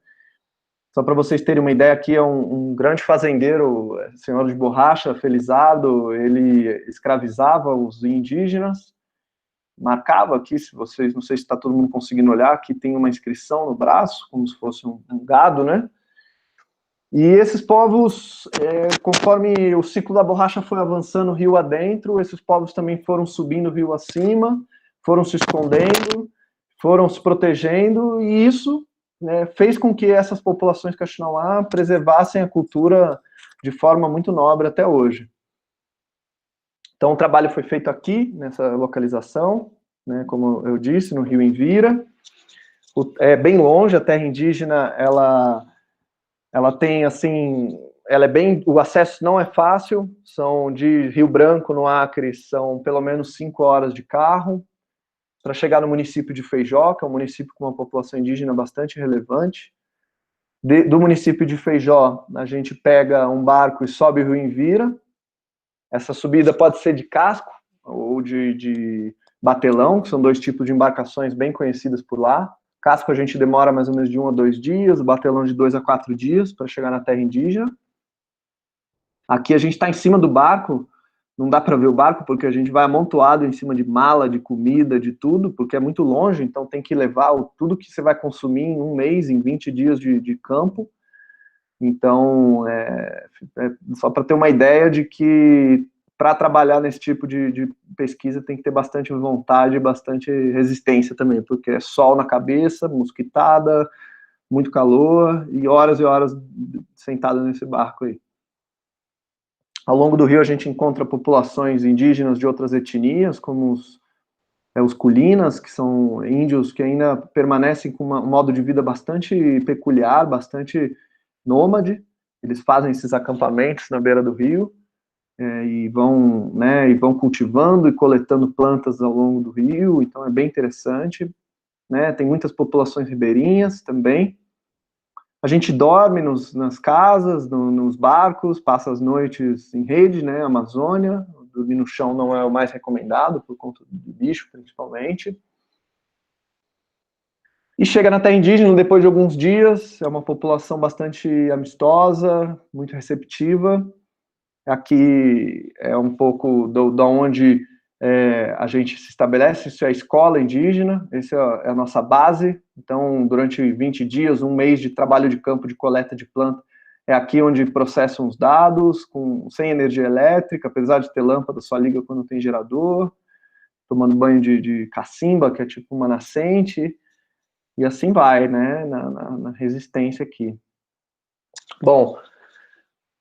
Só para vocês terem uma ideia, aqui é um grande fazendeiro, senhor de borracha, Felizardo, ele escravizava os indígenas, marcava aqui, se vocês, não sei se está todo mundo conseguindo olhar, aqui tem uma inscrição no braço, como se fosse um gado, né? E esses povos, conforme o ciclo da borracha foi avançando rio adentro, esses povos também foram subindo rio acima, foram se escondendo, foram se protegendo, e isso, né, fez com que essas populações Kaxinawá preservassem a cultura de forma muito nobre até hoje. Então, o trabalho foi feito aqui, nessa localização, né, como eu disse, no rio Envira. É bem longe, a terra indígena, ela tem, assim, o acesso não é fácil, são de Rio Branco, no Acre, são pelo menos 5 horas de carro, para chegar no município de Feijó, que é um município com uma população indígena bastante relevante. Do município de Feijó, a gente pega um barco e sobe o Rio Envira. Essa subida pode ser de casco ou de batelão, que são 2 tipos de embarcações bem conhecidas por lá. Casco a gente demora mais ou menos de 1 a 2 dias, o batelão de 2 a 4 dias para chegar na terra indígena. Aqui a gente está em cima do barco, não dá para ver o barco porque a gente vai amontoado em cima de mala, de comida, de tudo, porque é muito longe, então tem que levar tudo que você vai consumir em 1 mês, em 20 dias de campo. Então, só para ter uma ideia de que para trabalhar nesse tipo de pesquisa tem que ter bastante vontade e bastante resistência também, porque é sol na cabeça, mosquitada, muito calor e horas sentado nesse barco aí. Ao longo do rio a gente encontra populações indígenas de outras etnias, como os culinas, que são índios que ainda permanecem com um modo de vida bastante peculiar, bastante nômade. Eles fazem esses acampamentos na beira do rio, e vão cultivando e coletando plantas ao longo do rio, então é bem interessante, né? Tem muitas populações ribeirinhas também. A gente dorme nas casas, nos barcos, passa as noites em rede, né? Amazônia, dormir no chão não é o mais recomendado, por conta do bicho, principalmente. E chega na terra indígena depois de alguns dias, é uma população bastante amistosa, muito receptiva. Aqui é um pouco da onde a gente se estabelece, isso é a escola indígena, essa é a nossa base. Então, durante 20 dias, 1 mês de trabalho de campo, de coleta de planta, é aqui onde processam os dados, sem energia elétrica, apesar de ter lâmpada, só liga quando tem gerador, tomando banho de cacimba, que é tipo uma nascente, e assim vai, né, na resistência aqui. Bom,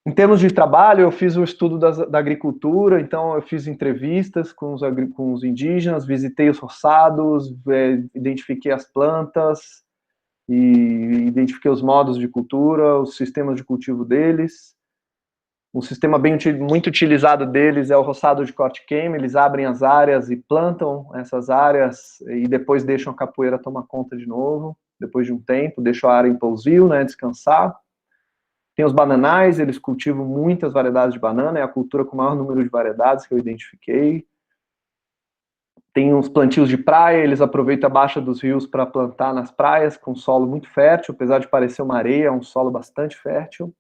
Em termos de trabalho, eu fiz o estudo da agricultura, então eu fiz entrevistas com os indígenas, visitei os roçados, identifiquei as plantas e identifiquei os modos de cultura, os sistemas de cultivo deles. Um sistema muito utilizado deles é o roçado de corte-queima. Eles abrem as áreas e plantam essas áreas e depois deixam a capoeira tomar conta de novo, depois de um tempo, deixam a área em pousio, né, descansar. Tem os bananais, eles cultivam muitas variedades de banana, é a cultura com o maior número de variedades que eu identifiquei. Tem uns plantios de praia, eles aproveitam a baixa dos rios para plantar nas praias, com solo muito fértil, apesar de parecer uma areia, é um solo bastante fértil.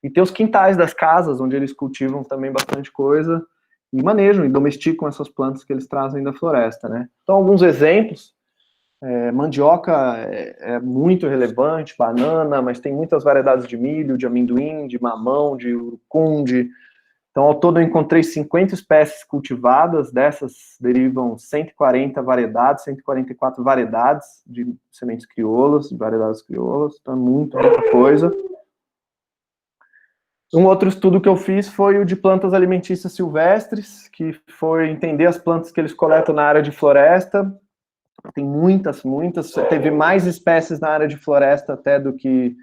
E tem os quintais das casas, onde eles cultivam também bastante coisa, e manejam e domesticam essas plantas que eles trazem da floresta, né? Então, alguns exemplos. Mandioca é muito relevante, banana, mas tem muitas variedades de milho, de amendoim, de mamão, de urucum, Então, ao todo, eu encontrei 50 espécies cultivadas, dessas derivam 140 variedades, 144 variedades de sementes crioulas, de variedades crioulas, então é muita coisa. Um outro estudo que eu fiz foi o de plantas alimentícias silvestres, que foi entender as plantas que eles coletam na área de floresta. Tem muitas, teve mais espécies na área de floresta até do que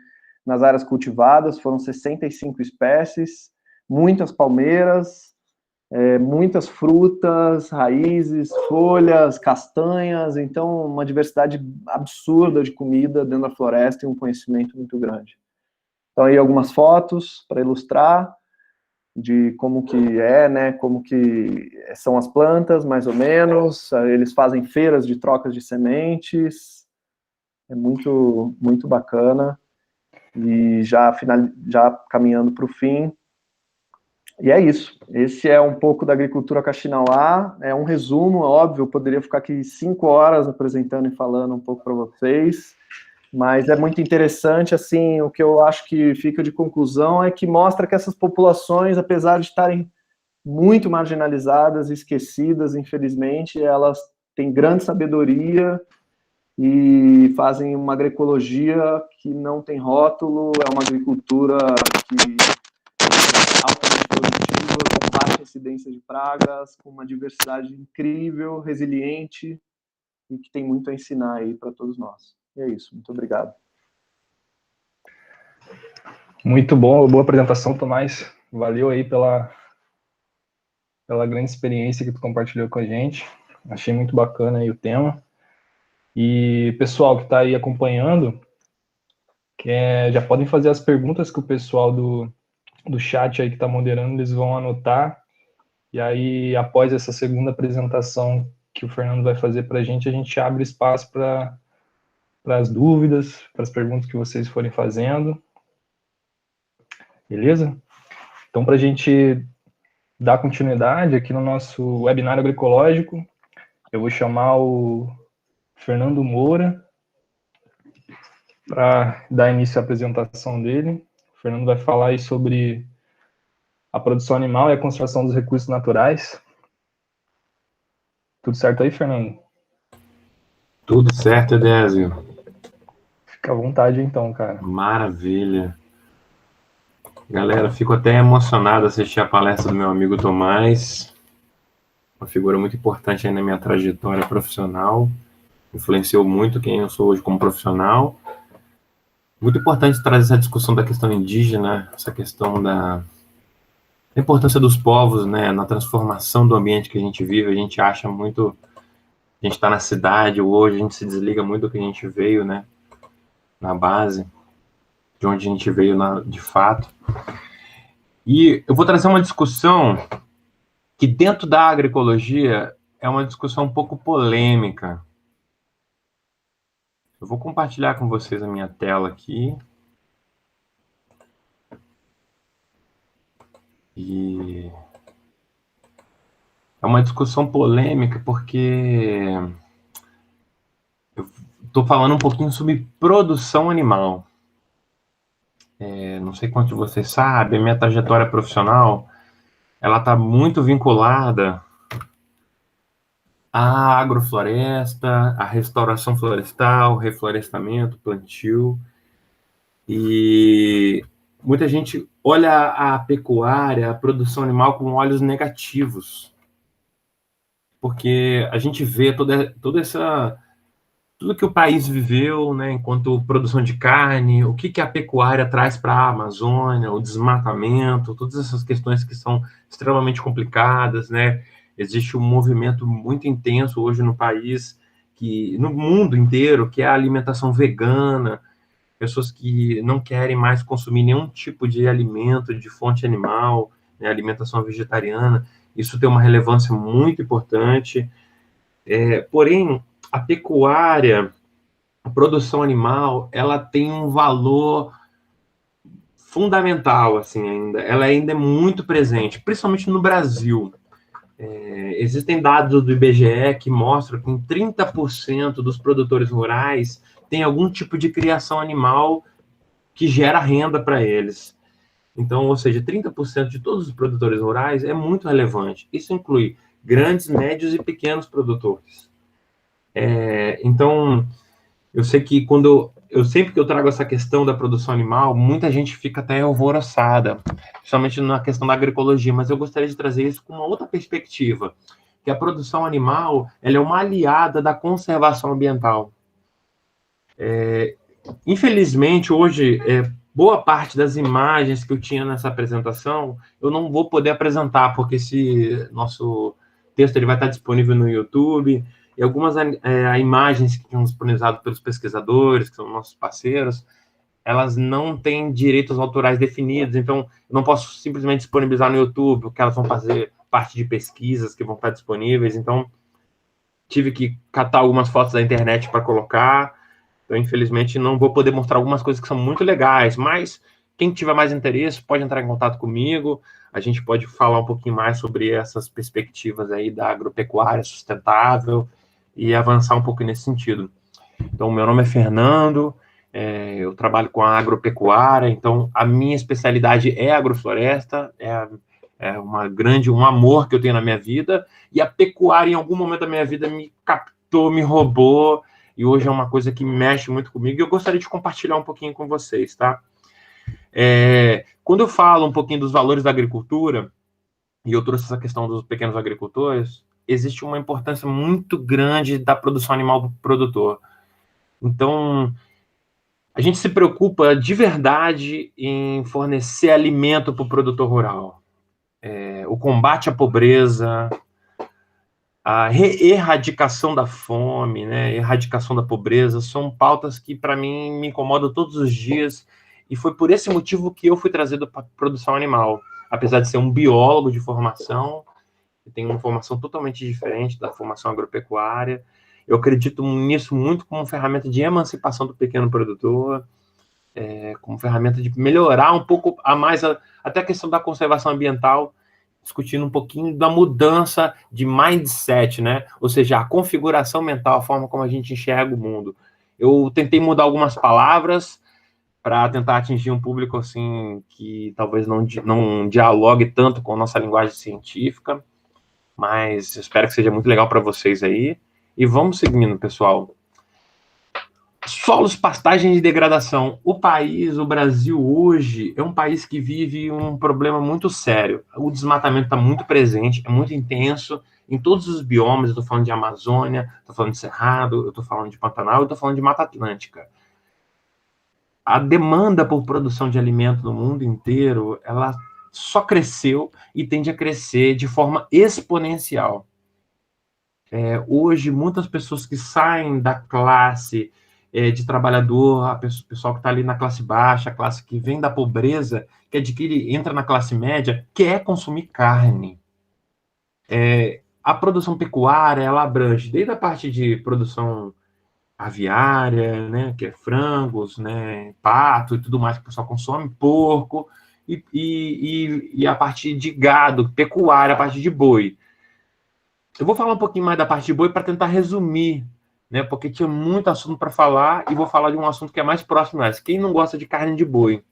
nas áreas cultivadas, foram 65 espécies, muitas palmeiras, muitas frutas, raízes, folhas, castanhas, então uma diversidade absurda de comida dentro da floresta e um conhecimento muito grande. Então aí algumas fotos para ilustrar de como que né, como que são as plantas, mais ou menos. Eles fazem feiras de trocas de sementes, é muito, muito bacana. E já caminhando para o fim. E é isso. Esse é um pouco da agricultura Kaxinawá, é um resumo, óbvio, eu poderia ficar aqui 5 horas apresentando e falando um pouco para vocês, mas é muito interessante, assim, o que eu acho que fica de conclusão é que mostra que essas populações, apesar de estarem muito marginalizadas, esquecidas, infelizmente, elas têm grande sabedoria e fazem uma agroecologia que não tem rótulo, é uma agricultura que é altamente produtiva, com baixa incidência de pragas, com uma diversidade incrível, resiliente e que tem muito a ensinar aí para todos nós. E é isso, muito obrigado. Muito bom, boa apresentação, Tomás. Valeu aí pela grande experiência que tu compartilhou com a gente. Achei muito bacana aí o tema. E pessoal que está aí acompanhando, já podem fazer as perguntas que o pessoal do chat aí que está moderando, eles vão anotar. E aí, após essa segunda apresentação que o Fernando vai fazer para a gente abre espaço para as dúvidas, para as perguntas que vocês forem fazendo. Beleza? Então, para a gente dar continuidade aqui no nosso webinário agroecológico, eu vou chamar o Fernando Moura para dar início à apresentação dele. O Fernando vai falar aí sobre a produção animal e a conservação dos recursos naturais. Tudo certo aí, Fernando? Tudo certo, Edésio. Fica à vontade então, cara. Maravilha. Galera, fico até emocionado assistir a palestra do meu amigo Tomás, uma figura muito importante aí na minha trajetória profissional, influenciou muito quem eu sou hoje como profissional. Muito importante trazer essa discussão da questão indígena, essa questão da importância dos povos, né, na transformação do ambiente que a gente vive. A gente acha muito, a gente está na cidade hoje, a gente se desliga muito do que a gente veio, né, na base, de onde a gente veio de fato. E eu vou trazer uma discussão que dentro da agroecologia é uma discussão um pouco polêmica. Eu vou compartilhar com vocês a minha tela aqui. E é uma discussão polêmica porque eu estou falando um pouquinho sobre produção animal. Não sei quantos de vocês sabem, a minha trajetória profissional ela está muito vinculada à agrofloresta, à restauração florestal, reflorestamento, plantio. E muita gente olha a pecuária, a produção animal com olhos negativos, porque a gente vê toda essa tudo que o país viveu, né, enquanto produção de carne, o que a pecuária traz para a Amazônia, o desmatamento, todas essas questões que são extremamente complicadas, né? Existe um movimento muito intenso hoje no país, no mundo inteiro, que é a alimentação vegana, pessoas que não querem mais consumir nenhum tipo de alimento de fonte animal, né, alimentação vegetariana. Isso tem uma relevância muito importante. Porém, a pecuária, a produção animal, ela tem um valor fundamental, assim, ainda. Ela ainda é muito presente, principalmente no Brasil. Existem dados do IBGE que mostram que em 30% dos produtores rurais tem algum tipo de criação animal que gera renda para eles. Então, ou seja, 30% de todos os produtores rurais é muito relevante. Isso inclui grandes, médios e pequenos produtores. Então, eu sei que sempre que eu trago essa questão da produção animal, muita gente fica até alvoroçada, principalmente na questão da agroecologia, mas eu gostaria de trazer isso com uma outra perspectiva, que a produção animal, ela é uma aliada da conservação ambiental. Infelizmente, hoje, boa parte das imagens que eu tinha nessa apresentação, eu não vou poder apresentar, porque esse nosso texto ele vai estar disponível no YouTube, e algumas imagens que são disponibilizadas pelos pesquisadores, que são nossos parceiros, elas não têm direitos autorais definidos, então eu não posso simplesmente disponibilizar no YouTube, porque elas vão fazer parte de pesquisas que vão estar disponíveis, então tive que catar algumas fotos da internet para colocar, então infelizmente não vou poder mostrar algumas coisas que são muito legais, mas quem tiver mais interesse pode entrar em contato comigo, a gente pode falar um pouquinho mais sobre essas perspectivas aí da agropecuária sustentável e avançar um pouco nesse sentido. Então, meu nome é Fernando, eu trabalho com a agropecuária, então a minha especialidade é agrofloresta, um amor que eu tenho na minha vida, e a pecuária em algum momento da minha vida me captou, me roubou, e hoje é uma coisa que mexe muito comigo, e eu gostaria de compartilhar um pouquinho com vocês, tá? Quando eu falo um pouquinho dos valores da agricultura, e eu trouxe essa questão dos pequenos agricultores, existe uma importância muito grande da produção animal para o produtor. Então, a gente se preocupa de verdade em fornecer alimento para o produtor rural. O combate à pobreza, a erradicação da fome, né, erradicação da pobreza, são pautas que, para mim, me incomodam todos os dias, e foi por esse motivo que eu fui trazido para a produção animal. Apesar de ser um biólogo de formação, eu tenho uma formação totalmente diferente da formação agropecuária, eu acredito nisso muito como ferramenta de emancipação do pequeno produtor, como ferramenta de melhorar um pouco até a questão da conservação ambiental, discutindo um pouquinho da mudança de mindset, né? Ou seja, a configuração mental, a forma como a gente enxerga o mundo. Eu tentei mudar algumas palavras para tentar atingir um público assim que talvez não dialogue tanto com a nossa linguagem científica, mas espero que seja muito legal para vocês aí. E vamos seguindo, pessoal. Solos, pastagens e degradação. O Brasil hoje, é um país que vive um problema muito sério. O desmatamento está muito presente, é muito intenso em todos os biomas. Eu estou falando de Amazônia, estou falando de Cerrado, eu estou falando de Pantanal, eu estou falando de Mata Atlântica. A demanda por produção de alimento no mundo inteiro, ela só cresceu e tende a crescer de forma exponencial. Hoje, muitas pessoas que saem da classe de trabalhador, o pessoal que está ali na classe baixa, a classe que vem da pobreza, que entra na classe média, quer consumir carne. A produção pecuária, ela abrange desde a parte de produção aviária, né, que é frangos, né, pato e tudo mais que o pessoal consome, porco, e a parte de gado, pecuária, a parte de boi. Eu vou falar um pouquinho mais da parte de boi para tentar resumir, né, porque tinha muito assunto para falar, e vou falar de um assunto que é mais próximo a esse. Quem não gosta de carne de boi?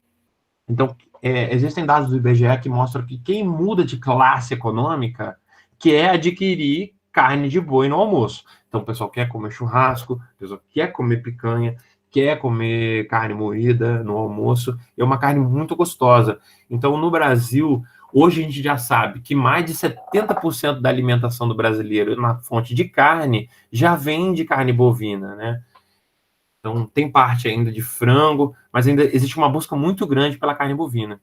Então, existem dados do IBGE que mostram que quem muda de classe econômica quer adquirir carne de boi no almoço. Então, o pessoal quer comer churrasco, o pessoal quer comer picanha, quer comer carne moída no almoço, é uma carne muito gostosa. Então, no Brasil, hoje a gente já sabe que mais de 70% da alimentação do brasileiro na fonte de carne já vem de carne bovina, né? Então, tem parte ainda de frango, mas ainda existe uma busca muito grande pela carne bovina.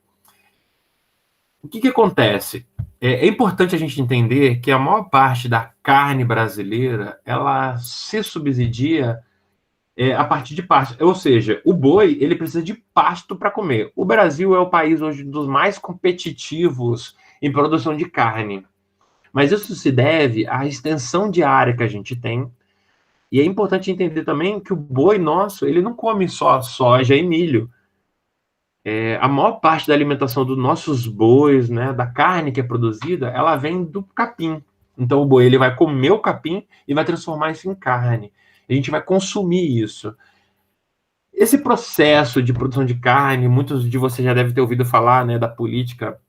O que acontece? É importante a gente entender que a maior parte da carne brasileira, ela se subsidia a partir de pasto. Ou seja, o boi, ele precisa de pasto para comer. O Brasil é o país hoje dos mais competitivos em produção de carne. Mas isso se deve à extensão de área que a gente tem. E é importante entender também que o boi nosso, ele não come só soja e milho. A maior parte da alimentação dos nossos bois, né, da carne que é produzida, ela vem do capim. Então o boi, ele vai comer o capim e vai transformar isso em carne. A gente vai consumir isso. Esse processo de produção de carne, muitos de vocês já devem ter ouvido falar, né, da política,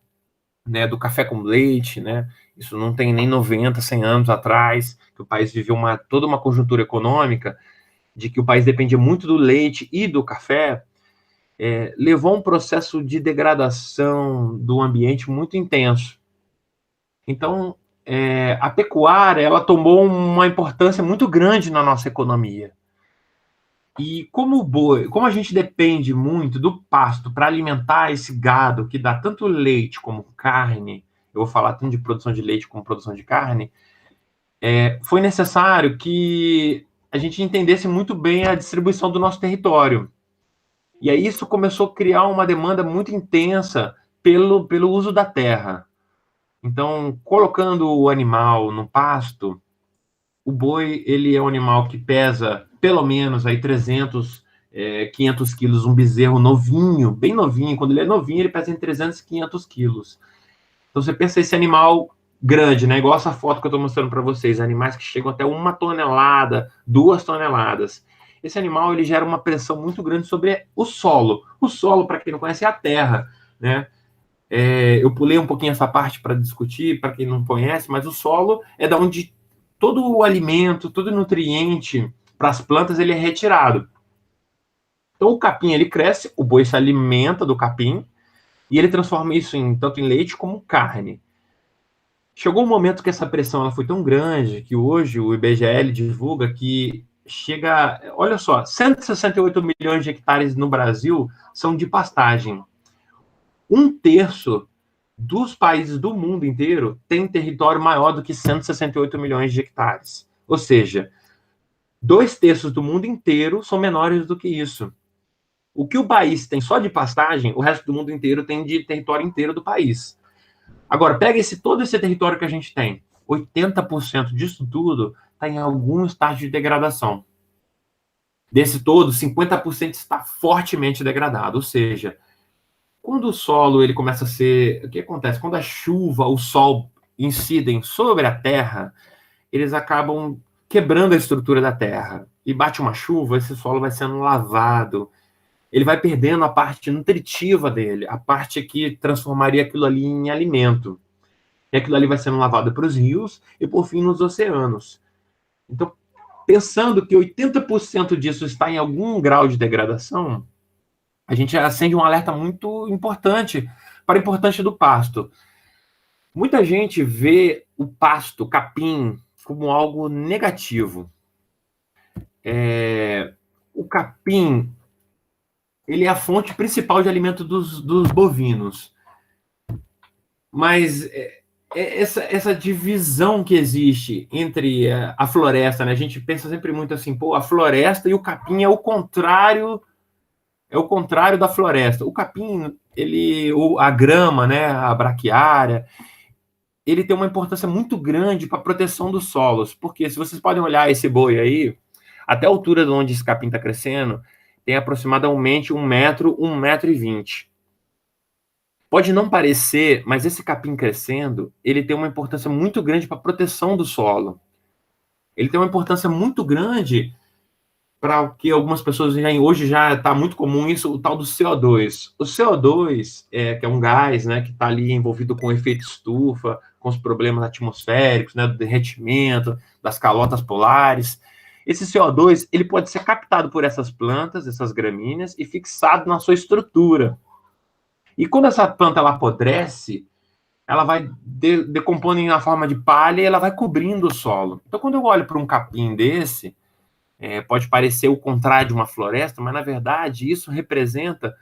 né, do café com leite, né? Isso não tem nem 90, 100 anos atrás, que o país viveu toda uma conjuntura econômica de que o país dependia muito do leite e do café, levou a um processo de degradação do ambiente muito intenso. Então, a pecuária, ela tomou uma importância muito grande na nossa economia. E como a gente depende muito do pasto para alimentar esse gado que dá tanto leite como carne, eu vou falar tanto de produção de leite como produção de carne, foi necessário que a gente entendesse muito bem a distribuição do nosso território. E aí isso começou a criar uma demanda muito intensa pelo uso da terra. Então, colocando o animal no pasto, o boi, ele é um animal que pesa pelo menos aí 300, 500 quilos, um bezerro novinho, bem novinho. Quando ele é novinho, ele pesa entre 300 e 500 quilos. Então, você pensa esse animal grande, né? Igual essa foto que eu estou mostrando para vocês, animais que chegam até 1 tonelada, 2 toneladas. Esse animal, ele gera uma pressão muito grande sobre o solo. O solo, para quem não conhece, é a terra, né? Eu pulei um pouquinho essa parte para discutir, para quem não conhece, mas o solo é da onde todo o alimento, todo o nutriente para as plantas, ele é retirado. Então, o capim, ele cresce, o boi se alimenta do capim, e ele transforma isso tanto em leite como carne. Chegou um momento que essa pressão ela foi tão grande que hoje o IBGE divulga que chega, olha só, 168 milhões de hectares no Brasil são de pastagem. 1/3 dos países do mundo inteiro tem território maior do que 168 milhões de hectares. Ou seja, 2/3 do mundo inteiro são menores do que isso. O que o país tem só de pastagem, o resto do mundo inteiro tem de território inteiro do país. Agora, pega todo esse território que a gente tem. 80% disso tudo está em algum estágio de degradação. Desse todo, 50% está fortemente degradado. Ou seja, quando o solo ele começa a ser... O que acontece? Quando a chuva, o sol incidem sobre a terra, eles acabam quebrando a estrutura da terra. E bate uma chuva, esse solo vai sendo lavado. Ele vai perdendo a parte nutritiva dele, a parte que transformaria aquilo ali em alimento. E aquilo ali vai sendo lavado para os rios e, por fim, nos oceanos. Então, pensando que 80% disso está em algum grau de degradação, a gente acende um alerta muito importante para a importância do pasto. Muita gente vê o pasto, o capim, como algo negativo. O capim, ele é a fonte principal de alimento dos bovinos. Mas essa divisão que existe entre a floresta, né? A gente pensa sempre muito assim, a floresta e o capim é o contrário da floresta. O capim, a grama, né, a braquiária, ele tem uma importância muito grande para a proteção dos solos, porque se vocês podem olhar esse boi aí, até a altura de onde esse capim está crescendo, tem aproximadamente 1 metro, 1,20 m. Pode não parecer, mas esse capim crescendo, ele tem uma importância muito grande para a proteção do solo. Ele tem uma importância muito grande para o que algumas pessoas hoje já está muito comum isso, o tal do CO2. O CO2, que é um gás, né, que está ali envolvido com o efeito estufa, com os problemas atmosféricos, né, do derretimento, das calotas polares. esse CO2 ele pode ser captado por essas plantas, essas gramíneas, e fixado na sua estrutura. E quando essa planta ela apodrece, ela vai decompondo na forma de palha e ela vai cobrindo o solo. Então, quando eu olho para um capim desse, pode parecer o contrário de uma floresta, mas, na verdade, isso representa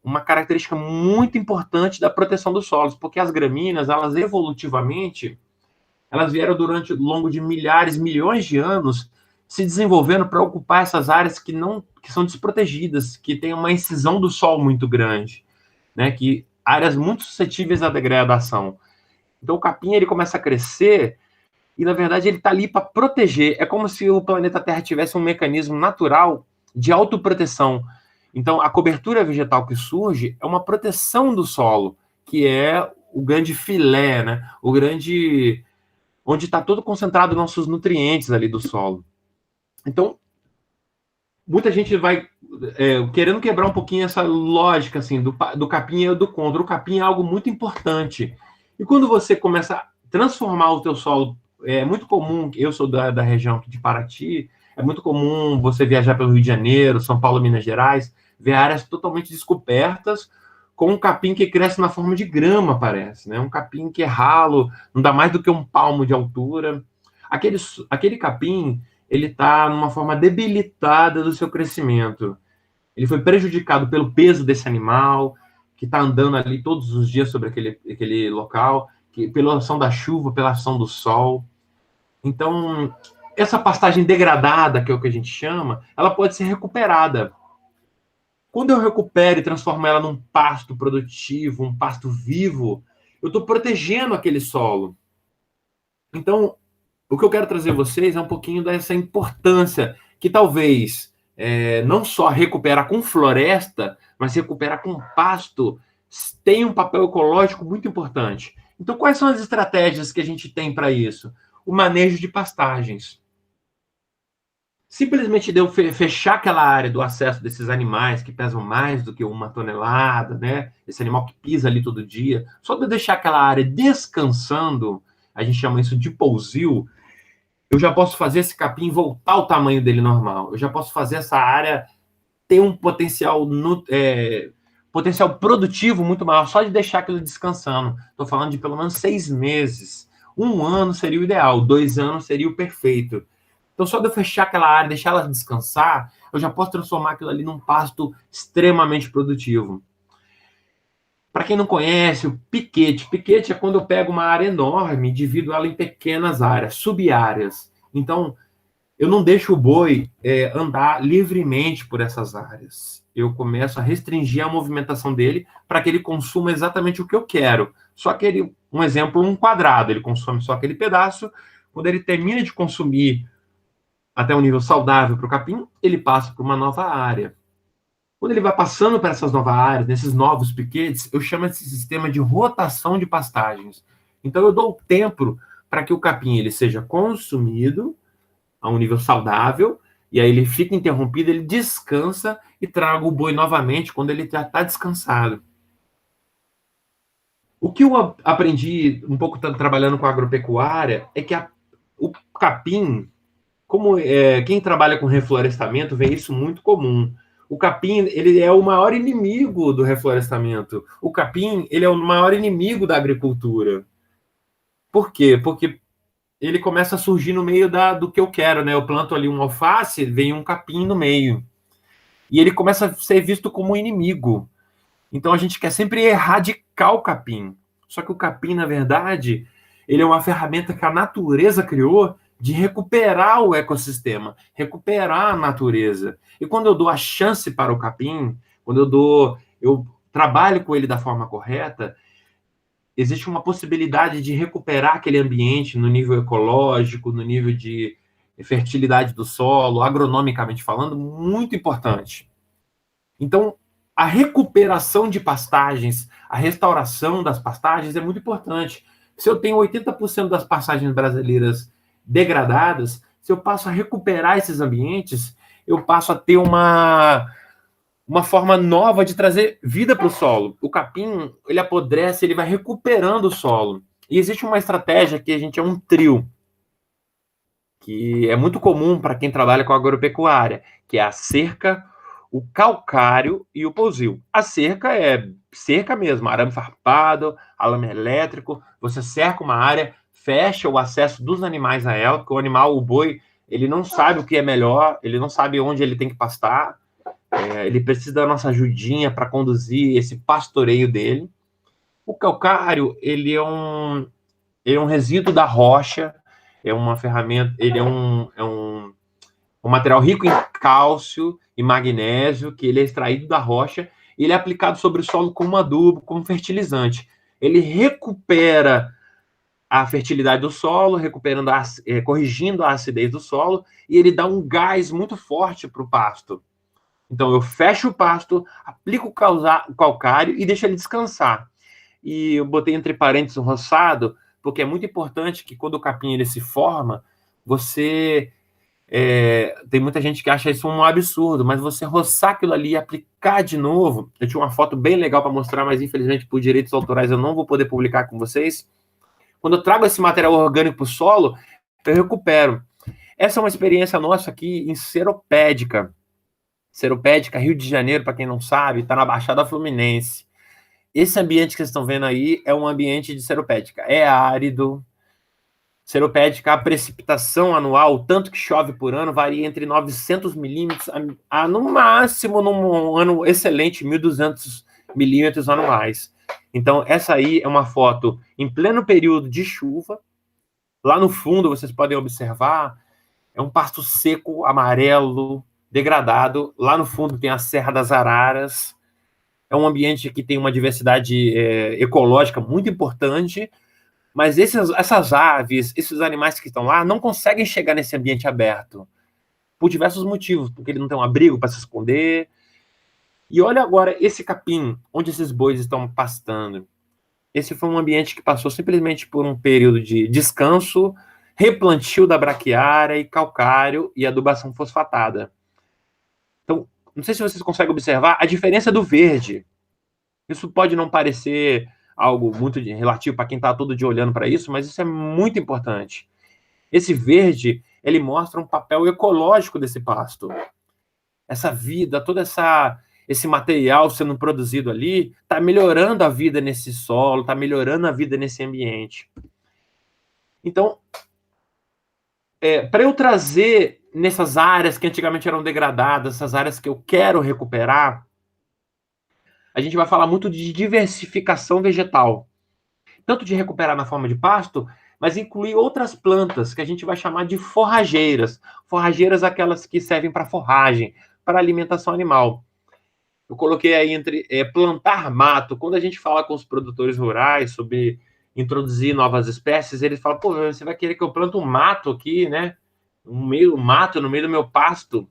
uma característica muito importante da proteção dos solos, porque as gramíneas, elas evolutivamente, elas vieram durante o longo de milhares, milhões de anos, se desenvolvendo para ocupar essas áreas que são desprotegidas, que têm uma incisão do solo muito grande, né, que áreas muito suscetíveis à degradação. Então o capim ele começa a crescer e, na verdade, ele está ali para proteger. É como se o planeta Terra tivesse um mecanismo natural de autoproteção. Então, a cobertura vegetal que surge é uma proteção do solo, que é o grande filé, né? O grande... onde está todo concentrado nossos nutrientes ali do solo. Então, muita gente vai querendo quebrar um pouquinho essa lógica assim, do capim e do contra. O capim é algo muito importante. E quando você começa a transformar o teu solo, é muito comum, eu sou da região aqui de Paraty, é muito comum você viajar pelo Rio de Janeiro, São Paulo, Minas Gerais, ver áreas totalmente descobertas, com um capim que cresce na forma de grama, parece, né? Um capim que é ralo, não dá mais do que um palmo de altura. Aquele capim, ele está numa forma debilitada do seu crescimento. Ele foi prejudicado pelo peso desse animal, que está andando ali todos os dias sobre aquele local, pela ação da chuva, pela ação do sol. Então, essa pastagem degradada, que é o que a gente chama, ela pode ser recuperada. Quando eu recupero e transformo ela num pasto produtivo, um pasto vivo, eu estou protegendo aquele solo. Então, o que eu quero trazer a vocês é um pouquinho dessa importância que talvez não só recuperar com floresta, mas recuperar com pasto tem um papel ecológico muito importante. Então, quais são as estratégias que a gente tem para isso? O manejo de pastagens. Simplesmente de eu fechar aquela área do acesso desses animais que pesam mais do que 1 tonelada, né? Esse animal que pisa ali todo dia, só de eu deixar aquela área descansando, a gente chama isso de pousio, eu já posso fazer esse capim voltar ao tamanho dele normal. Eu já posso fazer essa área ter um potencial produtivo muito maior, só de deixar aquilo descansando. Estou falando de pelo menos 6 meses. 1 ano seria o ideal, 2 anos seria o perfeito. Então, só de eu fechar aquela área, deixar ela descansar, eu já posso transformar aquilo ali num pasto extremamente produtivo. Para quem não conhece, o piquete. Piquete é quando eu pego uma área enorme e divido ela em pequenas áreas, sub-áreas. Então, eu não deixo o boi andar livremente por essas áreas. Eu começo a restringir a movimentação dele para que ele consuma exatamente o que eu quero. Só que um exemplo, um quadrado, ele consome só aquele pedaço. Quando ele termina de consumir até um nível saudável para o capim, ele passa para uma nova área. Quando ele vai passando para essas novas áreas, nesses novos piquetes, eu chamo esse sistema de rotação de pastagens. Então, eu dou tempo para que o capim ele seja consumido a um nível saudável, e aí ele fica interrompido, ele descansa e traga o boi novamente quando ele já está descansado. O que eu aprendi um pouco trabalhando com a agropecuária é que o capim, como quem trabalha com reflorestamento, vê isso muito comum. O capim, ele é o maior inimigo do reflorestamento. O capim, ele é o maior inimigo da agricultura. Por quê? Porque ele começa a surgir no meio do que eu quero, né? Eu planto ali um alface, vem um capim no meio. E ele começa a ser visto como um inimigo. Então a gente quer sempre erradicar o capim. Só que o capim, na verdade, ele é uma ferramenta que a natureza criou de recuperar o ecossistema, recuperar a natureza. E quando eu dou a chance para o capim, quando eu trabalho com ele da forma correta, existe uma possibilidade de recuperar aquele ambiente no nível ecológico, no nível de fertilidade do solo, agronomicamente falando, muito importante. Então, a recuperação de pastagens, a restauração das pastagens é muito importante. Se eu tenho 80% das pastagens brasileiras degradadas, se eu passo a recuperar esses ambientes, eu passo a ter uma forma nova de trazer vida para o solo. O capim, ele apodrece, ele vai recuperando o solo. E existe uma estratégia que a gente é um trio, que é muito comum para quem trabalha com agropecuária, que é a cerca, o calcário e o pousio. A cerca é cerca mesmo, arame farpado, arame elétrico, você cerca uma área, fecha o acesso dos animais a ela, porque o animal, o boi, ele não sabe o que é melhor, ele não sabe onde ele tem que pastar, ele precisa da nossa ajudinha para conduzir esse pastoreio dele. O calcário, ele é um resíduo da rocha, é uma ferramenta, ele é um material rico em cálcio e magnésio, que ele é extraído da rocha, e ele é aplicado sobre o solo como adubo, como fertilizante. Ele recupera a fertilidade do solo, corrigindo a acidez do solo, e ele dá um gás muito forte para o pasto. Então, eu fecho o pasto, aplico o calcário e deixo ele descansar. E eu botei entre parênteses um roçado, porque é muito importante que quando o capim ele se forma, você... tem muita gente que acha isso um absurdo, mas você roçar aquilo ali e aplicar de novo... Eu tinha uma foto bem legal para mostrar, mas infelizmente por direitos autorais eu não vou poder publicar com vocês. Quando eu trago esse material orgânico para o solo, eu recupero. Essa é uma experiência nossa aqui em Seropédica. Seropédica, Rio de Janeiro, para quem não sabe, está na Baixada Fluminense. Esse ambiente que vocês estão vendo aí é um ambiente de Seropédica. É árido. Seropédica, a precipitação anual, o tanto que chove por ano, varia entre 900 milímetros a no máximo, num ano excelente, 1.200 milímetros anuais. Então, essa aí é uma foto em pleno período de chuva. Lá no fundo, vocês podem observar, é um pasto seco, amarelo, degradado. Lá no fundo tem a Serra das Araras. É um ambiente que tem uma diversidade ecológica muito importante, mas essas aves, esses animais que estão lá, não conseguem chegar nesse ambiente aberto, por diversos motivos, porque ele não tem um abrigo para se esconder. E olha agora esse capim, onde esses bois estão pastando. Esse foi um ambiente que passou simplesmente por um período de descanso, replantio da braquiária e calcário e adubação fosfatada. Então, não sei se vocês conseguem observar a diferença do verde. Isso pode não parecer algo muito relativo para quem está todo dia olhando para isso, mas isso é muito importante. Esse verde, ele mostra um papel ecológico desse pasto. Essa vida, todo esse material sendo produzido ali, está melhorando a vida nesse solo, está melhorando a vida nesse ambiente. Então, para eu trazer nessas áreas que antigamente eram degradadas, essas áreas que eu quero recuperar, a gente vai falar muito de diversificação vegetal. Tanto de recuperar na forma de pasto, mas incluir outras plantas que a gente vai chamar de forrageiras. Forrageiras aquelas que servem para forragem, para alimentação animal. Eu coloquei aí entre plantar mato. Quando a gente fala com os produtores rurais sobre introduzir novas espécies, eles falam, pô, você vai querer que eu plante um mato aqui, né? Um mato no meio do meu pasto.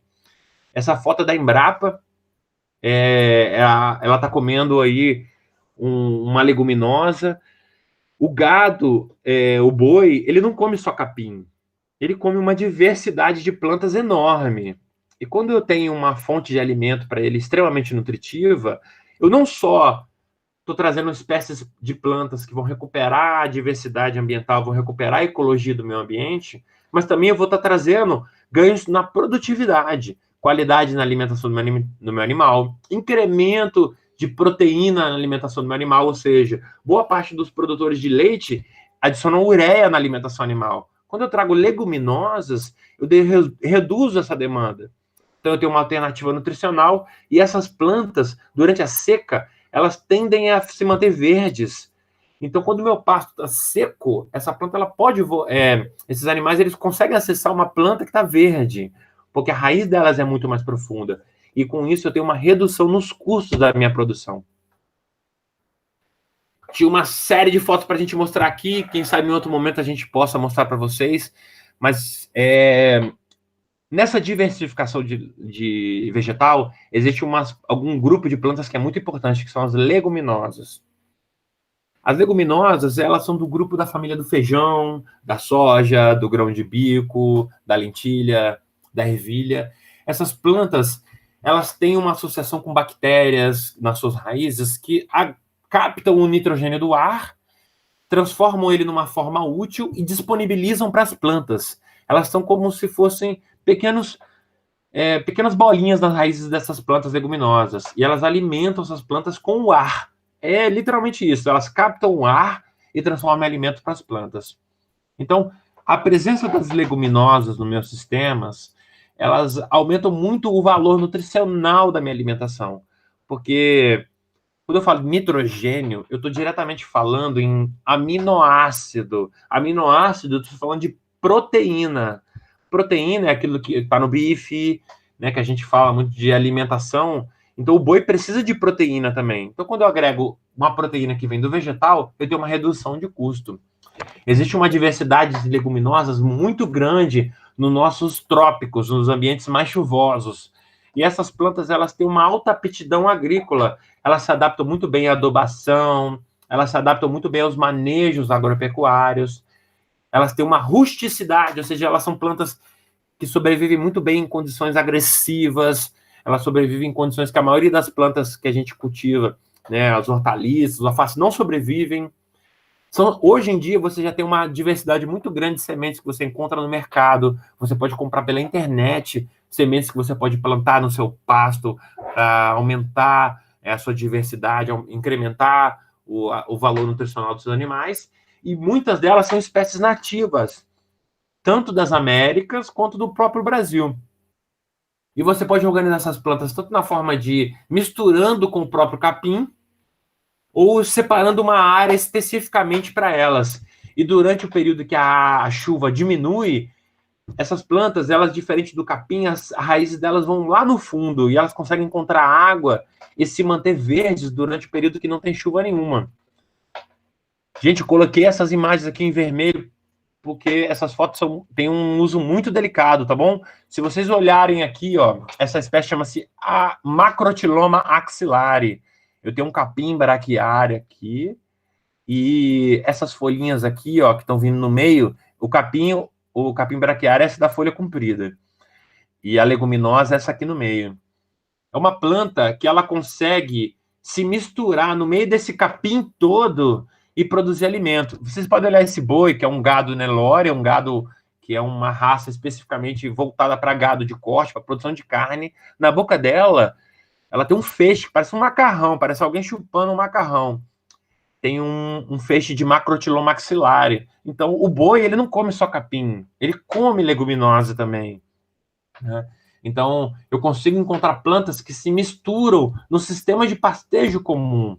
Essa foto da Embrapa, ela está comendo aí uma leguminosa. O gado, o boi, ele não come só capim. Ele come uma diversidade de plantas enorme. E quando eu tenho uma fonte de alimento para ele extremamente nutritiva, eu não só estou trazendo espécies de plantas que vão recuperar a diversidade ambiental, vão recuperar a ecologia do meu ambiente, mas também eu vou estar trazendo ganhos na produtividade, qualidade na alimentação do meu animal, incremento de proteína na alimentação do meu animal, ou seja, boa parte dos produtores de leite adicionam ureia na alimentação animal. Quando eu trago leguminosas, eu reduzo essa demanda. Então, eu tenho uma alternativa nutricional e essas plantas, durante a seca, elas tendem a se manter verdes. Então, quando o meu pasto está seco, essa planta, ela pode... esses animais, eles conseguem acessar uma planta que está verde, porque a raiz delas é muito mais profunda. E, com isso, eu tenho uma redução nos custos da minha produção. Tinha uma série de fotos para a gente mostrar aqui. Quem sabe em outro momento a gente possa mostrar para vocês. Mas nessa diversificação de vegetal, existe algum grupo de plantas que é muito importante, que são as leguminosas. As leguminosas, elas são do grupo da família do feijão, da soja, do grão de bico, da lentilha, da ervilha. Essas plantas, elas têm uma associação com bactérias nas suas raízes que captam o nitrogênio do ar, transformam ele numa forma útil e disponibilizam para as plantas. elas são como se fossem pequenas bolinhas nas raízes dessas plantas leguminosas, e elas alimentam essas plantas com o ar. É literalmente isso, elas captam o ar e transformam em alimento para as plantas. Então, a presença das leguminosas nos meus sistemas, elas aumentam muito o valor nutricional da minha alimentação, porque quando eu falo nitrogênio, eu estou diretamente falando em aminoácido. Aminoácido, eu estou falando de proteína. Proteína é aquilo que está no bife, né, que a gente fala muito de alimentação. Então, o boi precisa de proteína também. Então, quando eu agrego uma proteína que vem do vegetal, eu tenho uma redução de custo. Existe uma diversidade de leguminosas muito grande nos nossos trópicos, nos ambientes mais chuvosos. E essas plantas, elas têm uma alta aptidão agrícola. Elas se adaptam muito bem à adubação, elas se adaptam muito bem aos manejos agropecuários. Elas têm uma rusticidade, ou seja, elas são plantas que sobrevivem muito bem em condições agressivas, elas sobrevivem em condições que a maioria das plantas que a gente cultiva, né, as hortaliças, os alfaces, não sobrevivem. Hoje em dia, você já tem uma diversidade muito grande de sementes que você encontra no mercado. Você pode comprar pela internet sementes que você pode plantar no seu pasto para aumentar a sua diversidade, incrementar o valor nutricional dos seus animais. E muitas delas são espécies nativas, tanto das Américas quanto do próprio Brasil. E você pode organizar essas plantas tanto na forma de misturando com o próprio capim, ou separando uma área especificamente para elas. E durante o período que a chuva diminui, essas plantas, elas, diferente do capim, as raízes delas vão lá no fundo e elas conseguem encontrar água e se manter verdes durante o período que não tem chuva nenhuma. Gente, eu coloquei essas imagens aqui em vermelho porque essas fotos têm um uso muito delicado, tá bom? Se vocês olharem aqui, ó, essa espécie chama-se a Macrotiloma axillare. Eu tenho um capim braquiário aqui, e essas folhinhas aqui, ó, que estão vindo no meio, o capim braquiário é essa da folha comprida. E a leguminosa é essa aqui no meio. É uma planta que ela consegue se misturar no meio desse capim todo e produzir alimento. Vocês podem olhar esse boi, que é um gado Nelore, é um gado que é uma raça especificamente voltada para gado de corte, para produção de carne. Na boca dela, ela tem um feixe, parece um macarrão, parece alguém chupando um macarrão. Tem um feixe de Macrotiloma axillare. Então, o boi, ele não come só capim, ele come leguminosa também, né? Então, eu consigo encontrar plantas que se misturam no sistema de pastejo comum.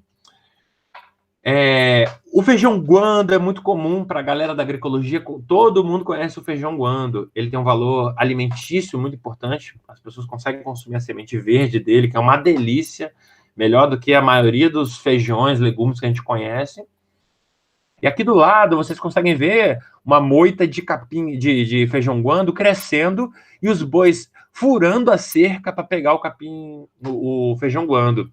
O feijão guando é muito comum para a galera da agroecologia, todo mundo conhece o feijão guando. Ele tem um valor alimentício muito importante, as pessoas conseguem consumir a semente verde dele, que é uma delícia, melhor do que a maioria dos feijões, legumes que a gente conhece. E aqui do lado, vocês conseguem ver uma moita de capim, de feijão guando crescendo, e os bois furando a cerca para pegar o capim, o feijão guando.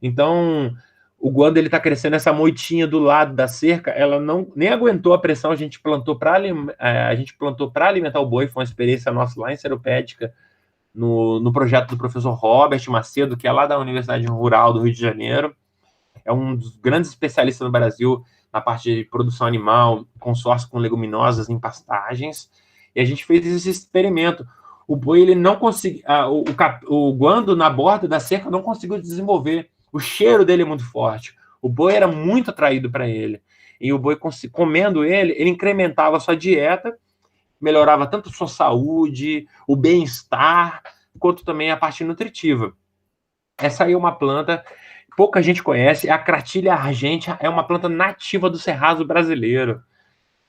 Então, o guando, ele está crescendo, essa moitinha do lado da cerca, ela nem aguentou a pressão, a gente plantou para alimentar o boi, foi uma experiência nossa lá em Seropédica, no projeto do professor Robert Macedo, que é lá da Universidade Rural do Rio de Janeiro. É um dos grandes especialistas no Brasil na parte de produção animal, consórcio com leguminosas em pastagens, e a gente fez esse experimento. O boi, ele não conseguiu, o guando na borda da cerca não conseguiu desenvolver. O cheiro dele é muito forte. O boi era muito atraído para ele. E o boi, comendo ele incrementava a sua dieta, melhorava tanto a sua saúde, o bem-estar, quanto também a parte nutritiva. Essa aí é uma planta que pouca gente conhece, a Cratilha argentea, é uma planta nativa do Cerrado brasileiro.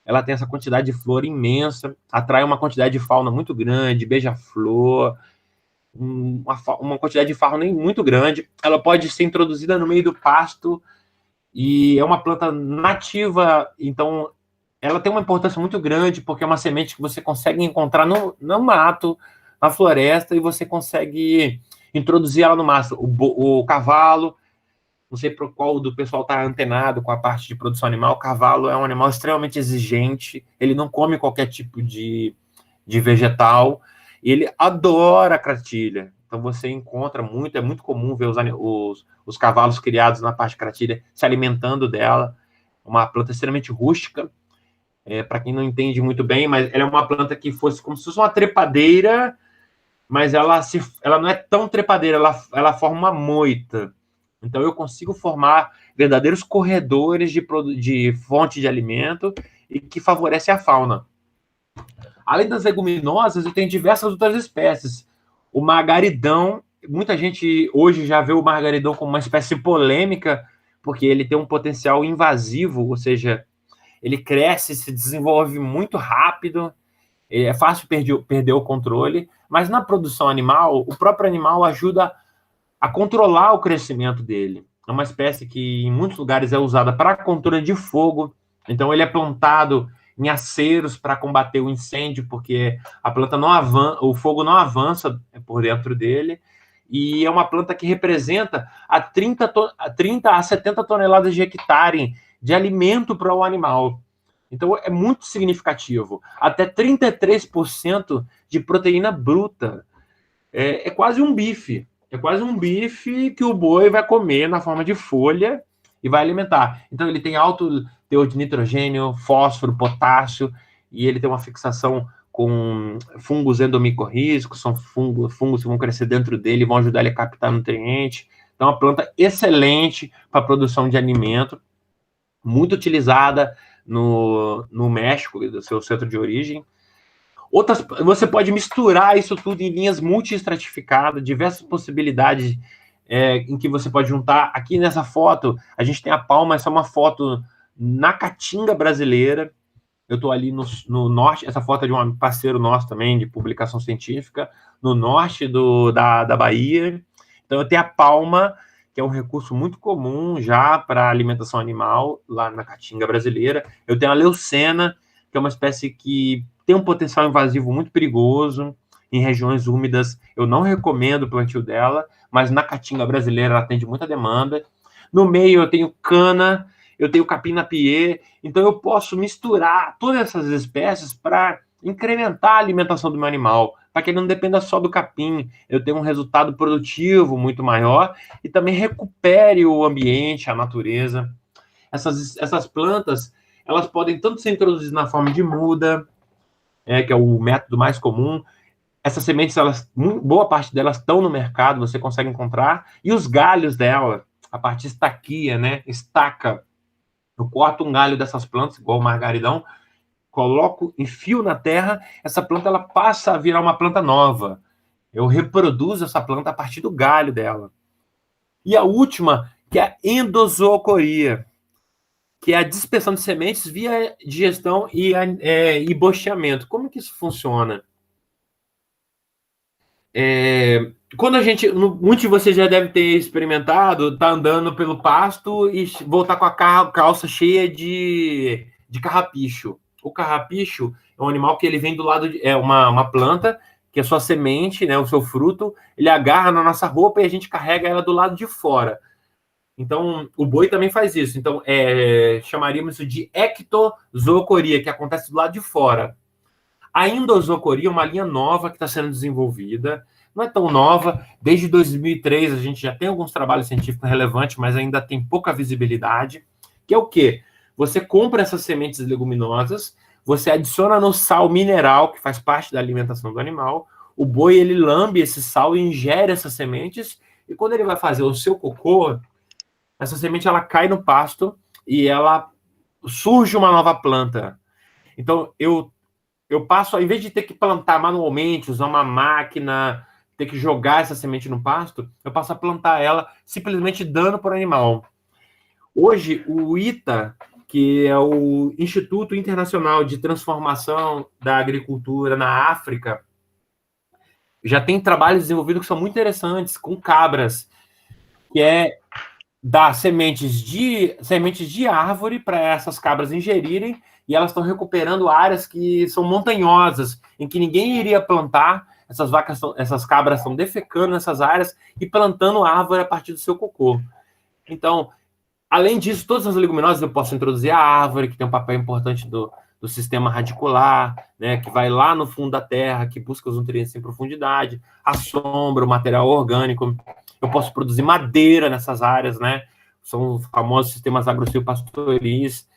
Ela tem essa quantidade de flor imensa, atrai uma quantidade de fauna muito grande, beija-flor, uma quantidade de fauna muito grande. Ela pode ser introduzida no meio do pasto e é uma planta nativa, então ela tem uma importância muito grande porque é uma semente que você consegue encontrar no mato, na floresta, e você consegue introduzir ela no mato. O cavalo, não sei por qual do pessoal está antenado com a parte de produção animal, o cavalo é um animal extremamente exigente, ele não come qualquer tipo de vegetal, e ele adora a cratilha. Então você encontra muito, é muito comum ver os cavalos criados na parte de cratilha se alimentando dela. Uma planta extremamente rústica. para quem não entende muito bem, mas ela é uma planta que fosse como se fosse uma trepadeira, mas ela não é tão trepadeira, ela forma uma moita. Então eu consigo formar verdadeiros corredores de fonte de alimento e que favorece a fauna. Além das leguminosas, eu tenho diversas outras espécies. O margaridão, muita gente hoje já vê o margaridão como uma espécie polêmica, porque ele tem um potencial invasivo, ou seja, ele cresce, se desenvolve muito rápido, é fácil perder o controle, mas na produção animal, o próprio animal ajuda a controlar o crescimento dele. É uma espécie que em muitos lugares é usada para controle de fogo, então ele é plantado em aceros para combater o incêndio, porque a planta não avança, o fogo não avança por dentro dele, e é uma planta que representa a 30 a 70 toneladas de hectare de alimento para o animal. Então é muito significativo. Até 33% de proteína bruta. É quase um bife. É quase um bife que o boi vai comer na forma de folha e vai alimentar. Então ele tem alto teor de nitrogênio, fósforo, potássio, e ele tem uma fixação com fungos endomicorrízicos, são fungos que vão crescer dentro dele e vão ajudar ele a captar nutrientes. Então é uma planta excelente para a produção de alimento, muito utilizada no México, do seu centro de origem. Você pode misturar isso tudo em linhas multi-estratificadas, diversas possibilidades em que você pode juntar. Aqui nessa foto, a gente tem a palma, essa é uma foto na Caatinga brasileira. Eu estou ali no norte, essa foto é de um parceiro nosso também, de publicação científica, no norte da Bahia. Então eu tenho a palma, que é um recurso muito comum já para alimentação animal, lá na Caatinga brasileira. Eu tenho a leucena, que é uma espécie que tem um potencial invasivo muito perigoso em regiões úmidas. Eu não recomendo o plantio dela, mas na Caatinga brasileira ela atende muita demanda. No meio eu tenho cana, eu tenho capim-napier, então eu posso misturar todas essas espécies para incrementar a alimentação do meu animal, para que ele não dependa só do capim, eu tenho um resultado produtivo muito maior e também recupere o ambiente, a natureza. Essas plantas, elas podem tanto ser introduzidas na forma de muda, que é o método mais comum. Essas sementes, boa parte delas estão no mercado, você consegue encontrar, e os galhos dela, a parte estaquia, né, estaca. Eu corto um galho dessas plantas, igual o margaridão, coloco, enfio na terra, essa planta ela passa a virar uma planta nova. Eu reproduzo essa planta a partir do galho dela. E a última, que é a endozoocoria, que é a dispersão de sementes via digestão e bocheamento. Como que isso funciona? Quando a gente, muitos de vocês já devem ter experimentado, tá andando pelo pasto e voltar com a calça cheia de carrapicho. O carrapicho é um animal que ele vem do lado é uma planta que é sua semente, né, o seu fruto, ele agarra na nossa roupa e a gente carrega ela do lado de fora. Então, o boi também faz isso. Então, chamaríamos isso de ectozoocoria, que acontece do lado de fora. A endozoocoria é uma linha nova que está sendo desenvolvida. Não é tão nova. Desde 2003, a gente já tem alguns trabalhos científicos relevantes, mas ainda tem pouca visibilidade. Que é o quê? Você compra essas sementes leguminosas, você adiciona no sal mineral, que faz parte da alimentação do animal. O boi, ele lambe esse sal e ingere essas sementes. E quando ele vai fazer o seu cocô, essa semente ela cai no pasto e ela surge uma nova planta. Então, eu passo, ao invés de ter que plantar manualmente, usar uma máquina, ter que jogar essa semente no pasto, eu passo a plantar ela simplesmente dando para o animal. Hoje, o ITA, que é o Instituto Internacional de Transformação da Agricultura na África, já tem trabalhos desenvolvidos que são muito interessantes com cabras, que é dar sementes de árvore para essas cabras ingerirem, e elas estão recuperando áreas que são montanhosas, em que ninguém iria plantar. Essas cabras estão defecando nessas áreas e plantando árvore a partir do seu cocô. Então, além disso, todas as leguminosas eu posso introduzir a árvore, que tem um papel importante do sistema radicular, né, que vai lá no fundo da terra, que busca os nutrientes em profundidade, a sombra, o material orgânico. Eu posso produzir madeira nessas áreas, né? São os famosos sistemas agrosilvopastoris.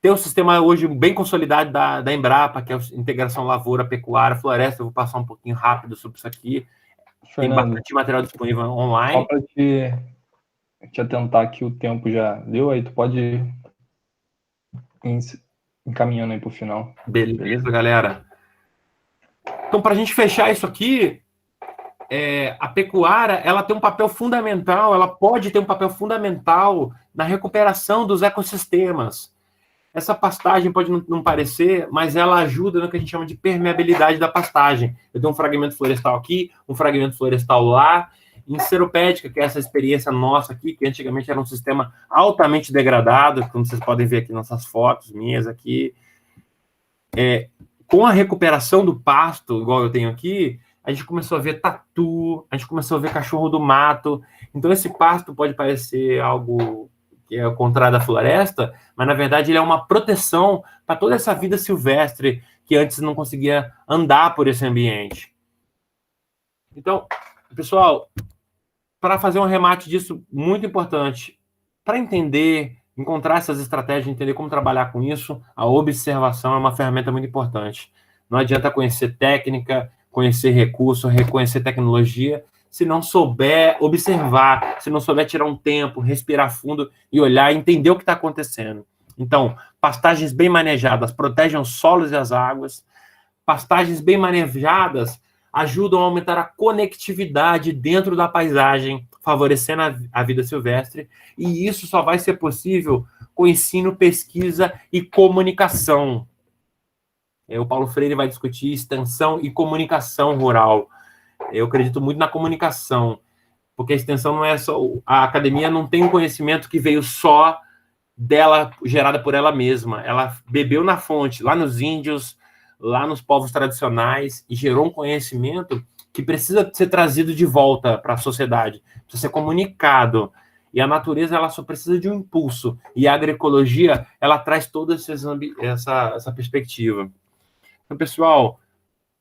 Tem um sistema hoje bem consolidado da Embrapa, que é a integração lavoura, pecuária, floresta. Eu vou passar um pouquinho rápido sobre isso aqui. Tem Fernando, bastante material disponível só online. para te atentar que o tempo já deu, aí tu pode ir encaminhando aí para o final. Beleza, galera? Então, para a gente fechar isso aqui, a pecuária, ela tem um papel fundamental, ela pode ter um papel fundamental na recuperação dos ecossistemas. Essa pastagem pode não parecer, mas ela ajuda no que a gente chama de permeabilidade da pastagem. Eu tenho um fragmento florestal aqui, um fragmento florestal lá. Em seropédica, que é essa experiência nossa aqui, que antigamente era um sistema altamente degradado, como vocês podem ver aqui nessas fotos minhas aqui. Com a recuperação do pasto, igual eu tenho aqui, a gente começou a ver tatu, a gente começou a ver cachorro do mato. Então, esse pasto pode parecer algo que é o contrário da floresta, mas, na verdade, ele é uma proteção para toda essa vida silvestre que antes não conseguia andar por esse ambiente. Então, pessoal, para fazer um remate disso, muito importante, para entender, encontrar essas estratégias, entender como trabalhar com isso, a observação é uma ferramenta muito importante. Não adianta conhecer técnica, conhecer recurso, reconhecer tecnologia, se não souber observar, se não souber tirar um tempo, respirar fundo e olhar e entender o que está acontecendo. Então, pastagens bem manejadas protegem os solos e as águas. Pastagens bem manejadas ajudam a aumentar a conectividade dentro da paisagem, favorecendo a vida silvestre. E isso só vai ser possível com ensino, pesquisa e comunicação. O Paulo Freire vai discutir extensão e comunicação rural. Eu acredito muito na comunicação, porque a extensão não é só... A academia não tem um conhecimento que veio só dela, gerada por ela mesma. Ela bebeu na fonte, lá nos índios, lá nos povos tradicionais, e gerou um conhecimento que precisa ser trazido de volta para a sociedade, precisa ser comunicado. E a natureza, ela só precisa de um impulso. E a agroecologia, ela traz toda essa perspectiva. Então, pessoal,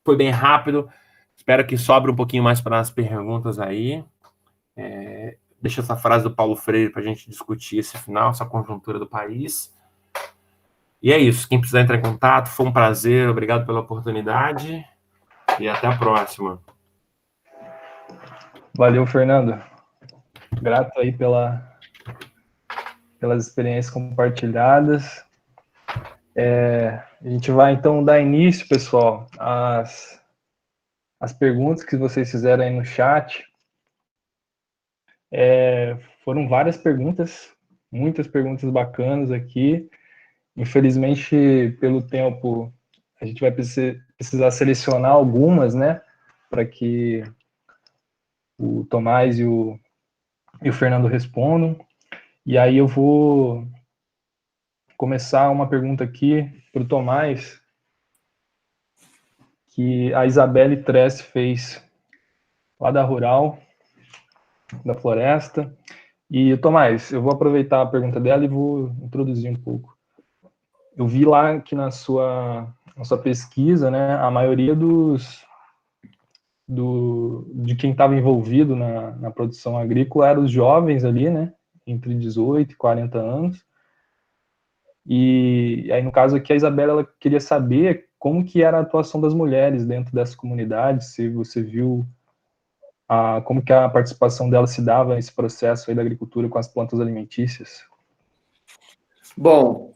foi bem rápido. Espero que sobre um pouquinho mais para as perguntas aí. Deixa essa frase do Paulo Freire para a gente discutir esse final, essa conjuntura do país. E é isso. Quem precisar entrar em contato, foi um prazer. Obrigado pela oportunidade. E até a próxima. Valeu, Fernando. Grato aí pelas experiências compartilhadas. A gente vai, então, dar início, pessoal, às perguntas que vocês fizeram aí no chat. Foram várias perguntas, muitas perguntas bacanas aqui. Infelizmente, pelo tempo, a gente vai precisar selecionar algumas, né, para que o Tomás e o Fernando respondam. E aí eu vou começar uma pergunta aqui para o Tomás, que a Isabelle Tress fez lá da Rural, da Floresta. E, Tomás, eu vou aproveitar a pergunta dela e vou introduzir um pouco. Eu vi lá que na sua pesquisa, né, a maioria de quem estava envolvido na produção agrícola eram os jovens ali, né, entre 18 e 40 anos. E aí, no caso aqui, a Isabela, ela queria saber como que era a atuação das mulheres dentro dessa comunidade, se você viu como que a participação dela se dava nesse processo aí da agricultura com as plantas alimentícias. Bom,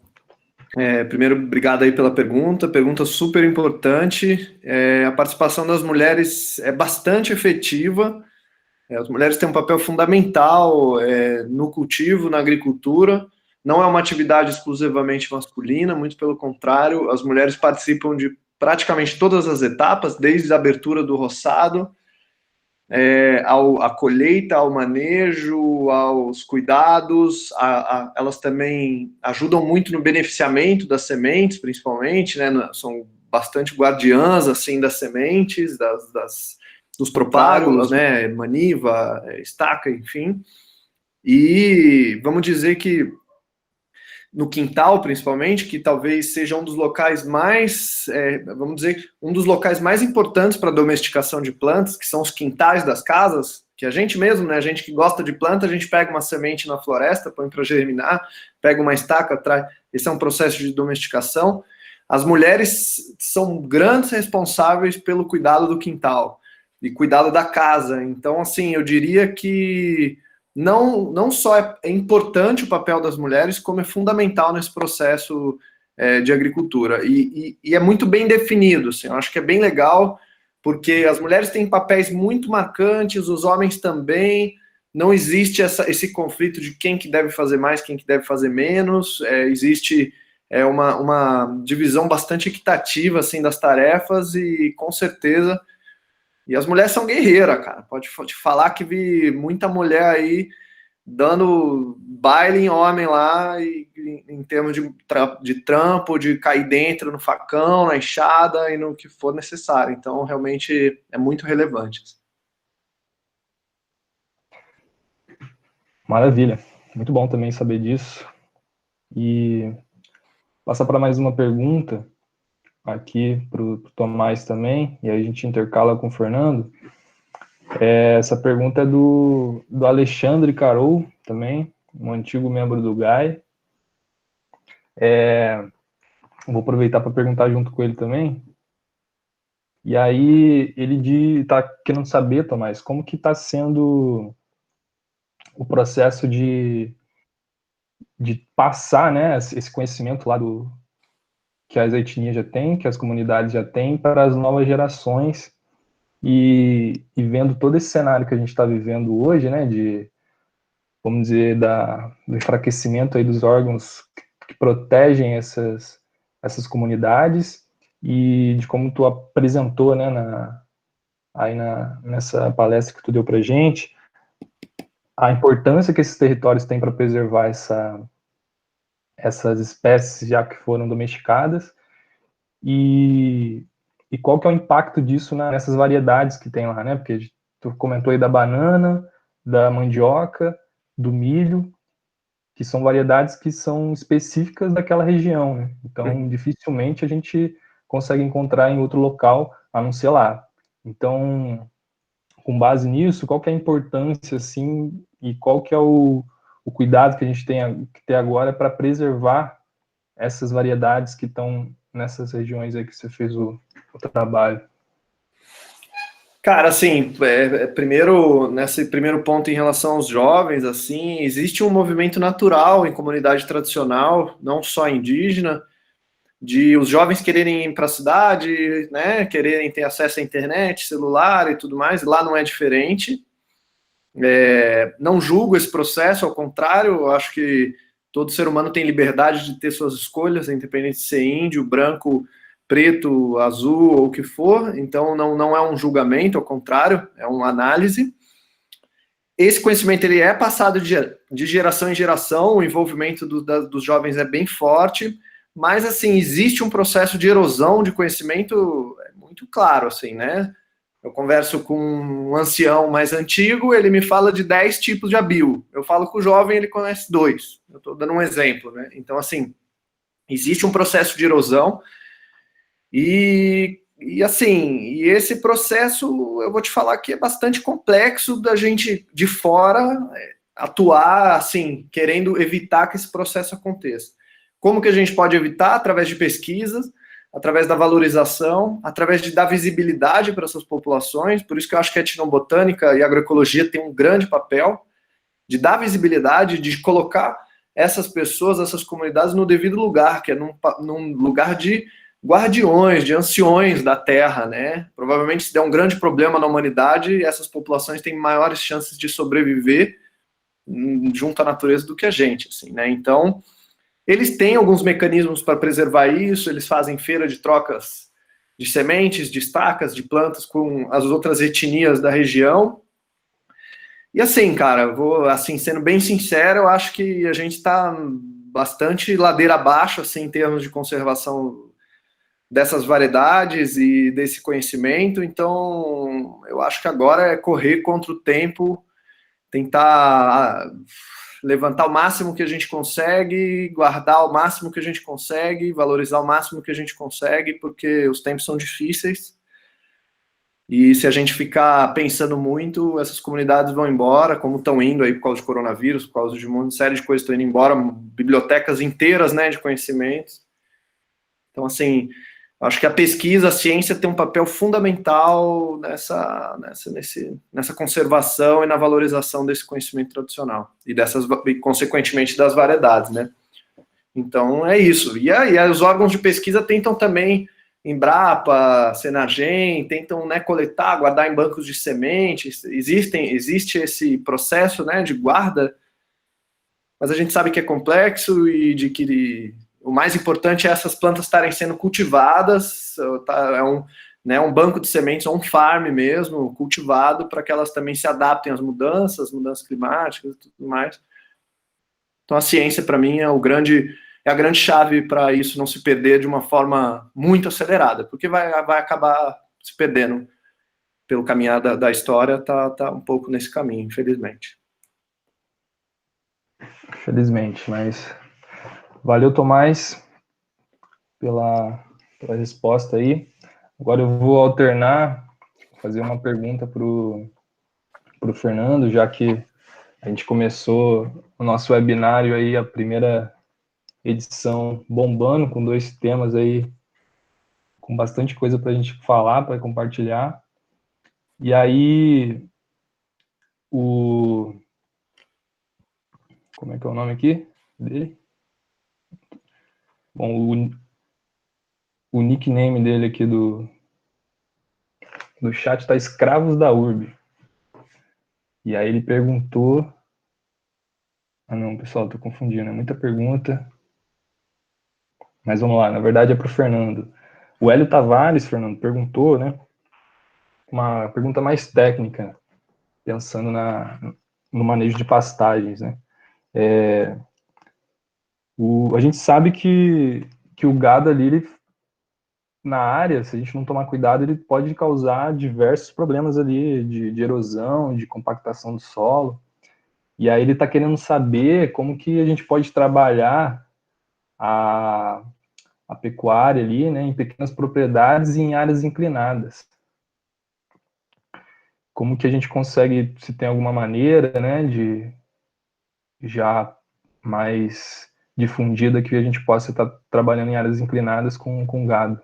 primeiro, obrigado aí pela pergunta super importante. A participação das mulheres é bastante efetiva. As mulheres têm um papel fundamental no cultivo, na agricultura. Não é uma atividade exclusivamente masculina, muito pelo contrário, as mulheres participam de praticamente todas as etapas, desde a abertura do roçado, à colheita, ao manejo, aos cuidados. Elas também ajudam muito no beneficiamento das sementes, principalmente, né? São bastante guardiãs assim, das sementes, dos propágulos, né? Maniva, estaca, enfim. E vamos dizer que no quintal, principalmente, que talvez seja um dos locais mais, vamos dizer, um dos locais mais importantes para a domesticação de plantas, que são os quintais das casas, que a gente mesmo, né, a gente que gosta de planta, a gente pega uma semente na floresta, põe para germinar, pega uma estaca, traz. Esse é um processo de domesticação. As mulheres são grandes responsáveis pelo cuidado do quintal e cuidado da casa. Então, assim, eu diria que não só é importante o papel das mulheres, como é fundamental nesse processo de agricultura. E é muito bem definido, assim, eu acho que é bem legal, porque as mulheres têm papéis muito marcantes, os homens também, não existe esse conflito de quem que deve fazer mais, quem que deve fazer menos, existe uma divisão bastante equitativa assim, das tarefas, e com certeza... E as mulheres são guerreiras, cara. Pode te falar que vi muita mulher aí dando baile em homem lá, em termos de trampo, de cair dentro no facão, na enxada e no que for necessário. Então, realmente, é muito relevante. Maravilha. Muito bom também saber disso. E passar para mais uma pergunta aqui para o Tomás também, e aí a gente intercala com o Fernando. Essa pergunta é do Alexandre Carol, também, um antigo membro do GAI. Vou aproveitar para perguntar junto com ele também. E aí ele está querendo saber, Tomás, como que está sendo o processo de passar, né, esse conhecimento lá que as etnias já têm, que as comunidades já têm, para as novas gerações, e vendo todo esse cenário que a gente está vivendo hoje, né, vamos dizer, do enfraquecimento aí dos órgãos que protegem essas comunidades, e de como tu apresentou, né, nessa palestra que tu deu pra gente, a importância que esses territórios têm para preservar essas espécies já que foram domesticadas, e qual que é o impacto disso nessas variedades que tem lá, né? Porque tu comentou aí da banana, da mandioca, do milho, que são variedades que são específicas daquela região, né? Então, dificilmente a gente consegue encontrar em outro local, a não ser lá. Então, com base nisso, qual que é a importância, assim, e qual que é o cuidado que a gente tem que ter agora para preservar essas variedades que estão nessas regiões aí que você fez o trabalho? Cara, assim, primeiro, nesse primeiro ponto em relação aos jovens, assim, existe um movimento natural em comunidade tradicional, não só indígena, de os jovens quererem ir para a cidade, né, quererem ter acesso à internet, celular e tudo mais. Lá não é diferente. Não julgo esse processo, ao contrário, eu acho que todo ser humano tem liberdade de ter suas escolhas, independente de ser índio, branco, preto, azul ou o que for. Então não é um julgamento, ao contrário, é uma análise. Esse conhecimento ele é passado de geração em geração, o envolvimento dos jovens é bem forte, mas assim, existe um processo de erosão de conhecimento muito claro, assim, né? Eu converso com um ancião mais antigo, ele me fala de 10 tipos de abio. Eu falo com o jovem, ele conhece 2. Eu estou dando um exemplo, né? Então, assim, existe um processo de erosão e esse processo, eu vou te falar que é bastante complexo da gente de fora atuar, assim, querendo evitar que esse processo aconteça. Como que a gente pode evitar? Através de pesquisas, através da valorização, através de dar visibilidade para essas populações. Por isso que eu acho que a etnobotânica e a agroecologia têm um grande papel de dar visibilidade, de colocar essas pessoas, essas comunidades no devido lugar, que é num lugar de guardiões, de anciões da terra, né? Provavelmente, se der um grande problema na humanidade, essas populações têm maiores chances de sobreviver junto à natureza do que a gente, assim, né? Então, eles têm alguns mecanismos para preservar isso, eles fazem feira de trocas de sementes, de estacas, de plantas com as outras etnias da região. E assim, cara, sendo bem sincero, eu acho que a gente está bastante ladeira abaixo, assim, em termos de conservação dessas variedades e desse conhecimento. Então, eu acho que agora é correr contra o tempo, tentar levantar o máximo que a gente consegue, guardar o máximo que a gente consegue, valorizar o máximo que a gente consegue, porque os tempos são difíceis. E se a gente ficar pensando muito, essas comunidades vão embora, como estão indo aí por causa de coronavírus, por causa de uma série de coisas estão indo embora, bibliotecas inteiras, né, de conhecimentos. Então, assim, acho que a pesquisa, a ciência tem um papel fundamental nessa conservação e na valorização desse conhecimento tradicional e consequentemente das variedades, né? Então é isso. E aí os órgãos de pesquisa tentam também, Embrapa, Senagem, tentam, né, coletar, guardar em bancos de sementes. Existe esse processo, né, de guarda, mas a gente sabe que é complexo e de que o mais importante é essas plantas estarem sendo cultivadas, é um banco de sementes, ou um farm mesmo, cultivado, para que elas também se adaptem às mudanças climáticas e tudo mais. Então a ciência, para mim, é a grande chave para isso não se perder de uma forma muito acelerada, porque vai acabar se perdendo pelo caminhar da história, tá um pouco nesse caminho, infelizmente. Felizmente, mas valeu, Tomás, pela resposta aí. Agora eu vou alternar, fazer uma pergunta para o Fernando, já que a gente começou o nosso webinário aí, a primeira edição bombando, com 2 temas aí, com bastante coisa para a gente falar, para compartilhar. E aí, como é que é o nome aqui dele? Bom, o nickname dele aqui do chat está Escravos da Urbe. E aí ele perguntou... Ah, não, pessoal, tô confundindo, é muita pergunta. Mas vamos lá, na verdade é para o Fernando. O Hélio Tavares, Fernando, perguntou, né? Uma pergunta mais técnica, pensando no manejo de pastagens, né? A gente sabe que o gado ali, na área, se a gente não tomar cuidado, ele pode causar diversos problemas ali de erosão, de compactação do solo. E aí ele está querendo saber como que a gente pode trabalhar a pecuária ali, né, em pequenas propriedades e em áreas inclinadas. Como que a gente consegue, se tem alguma maneira, né, de já mais difundida, que a gente possa estar trabalhando em áreas inclinadas com gado.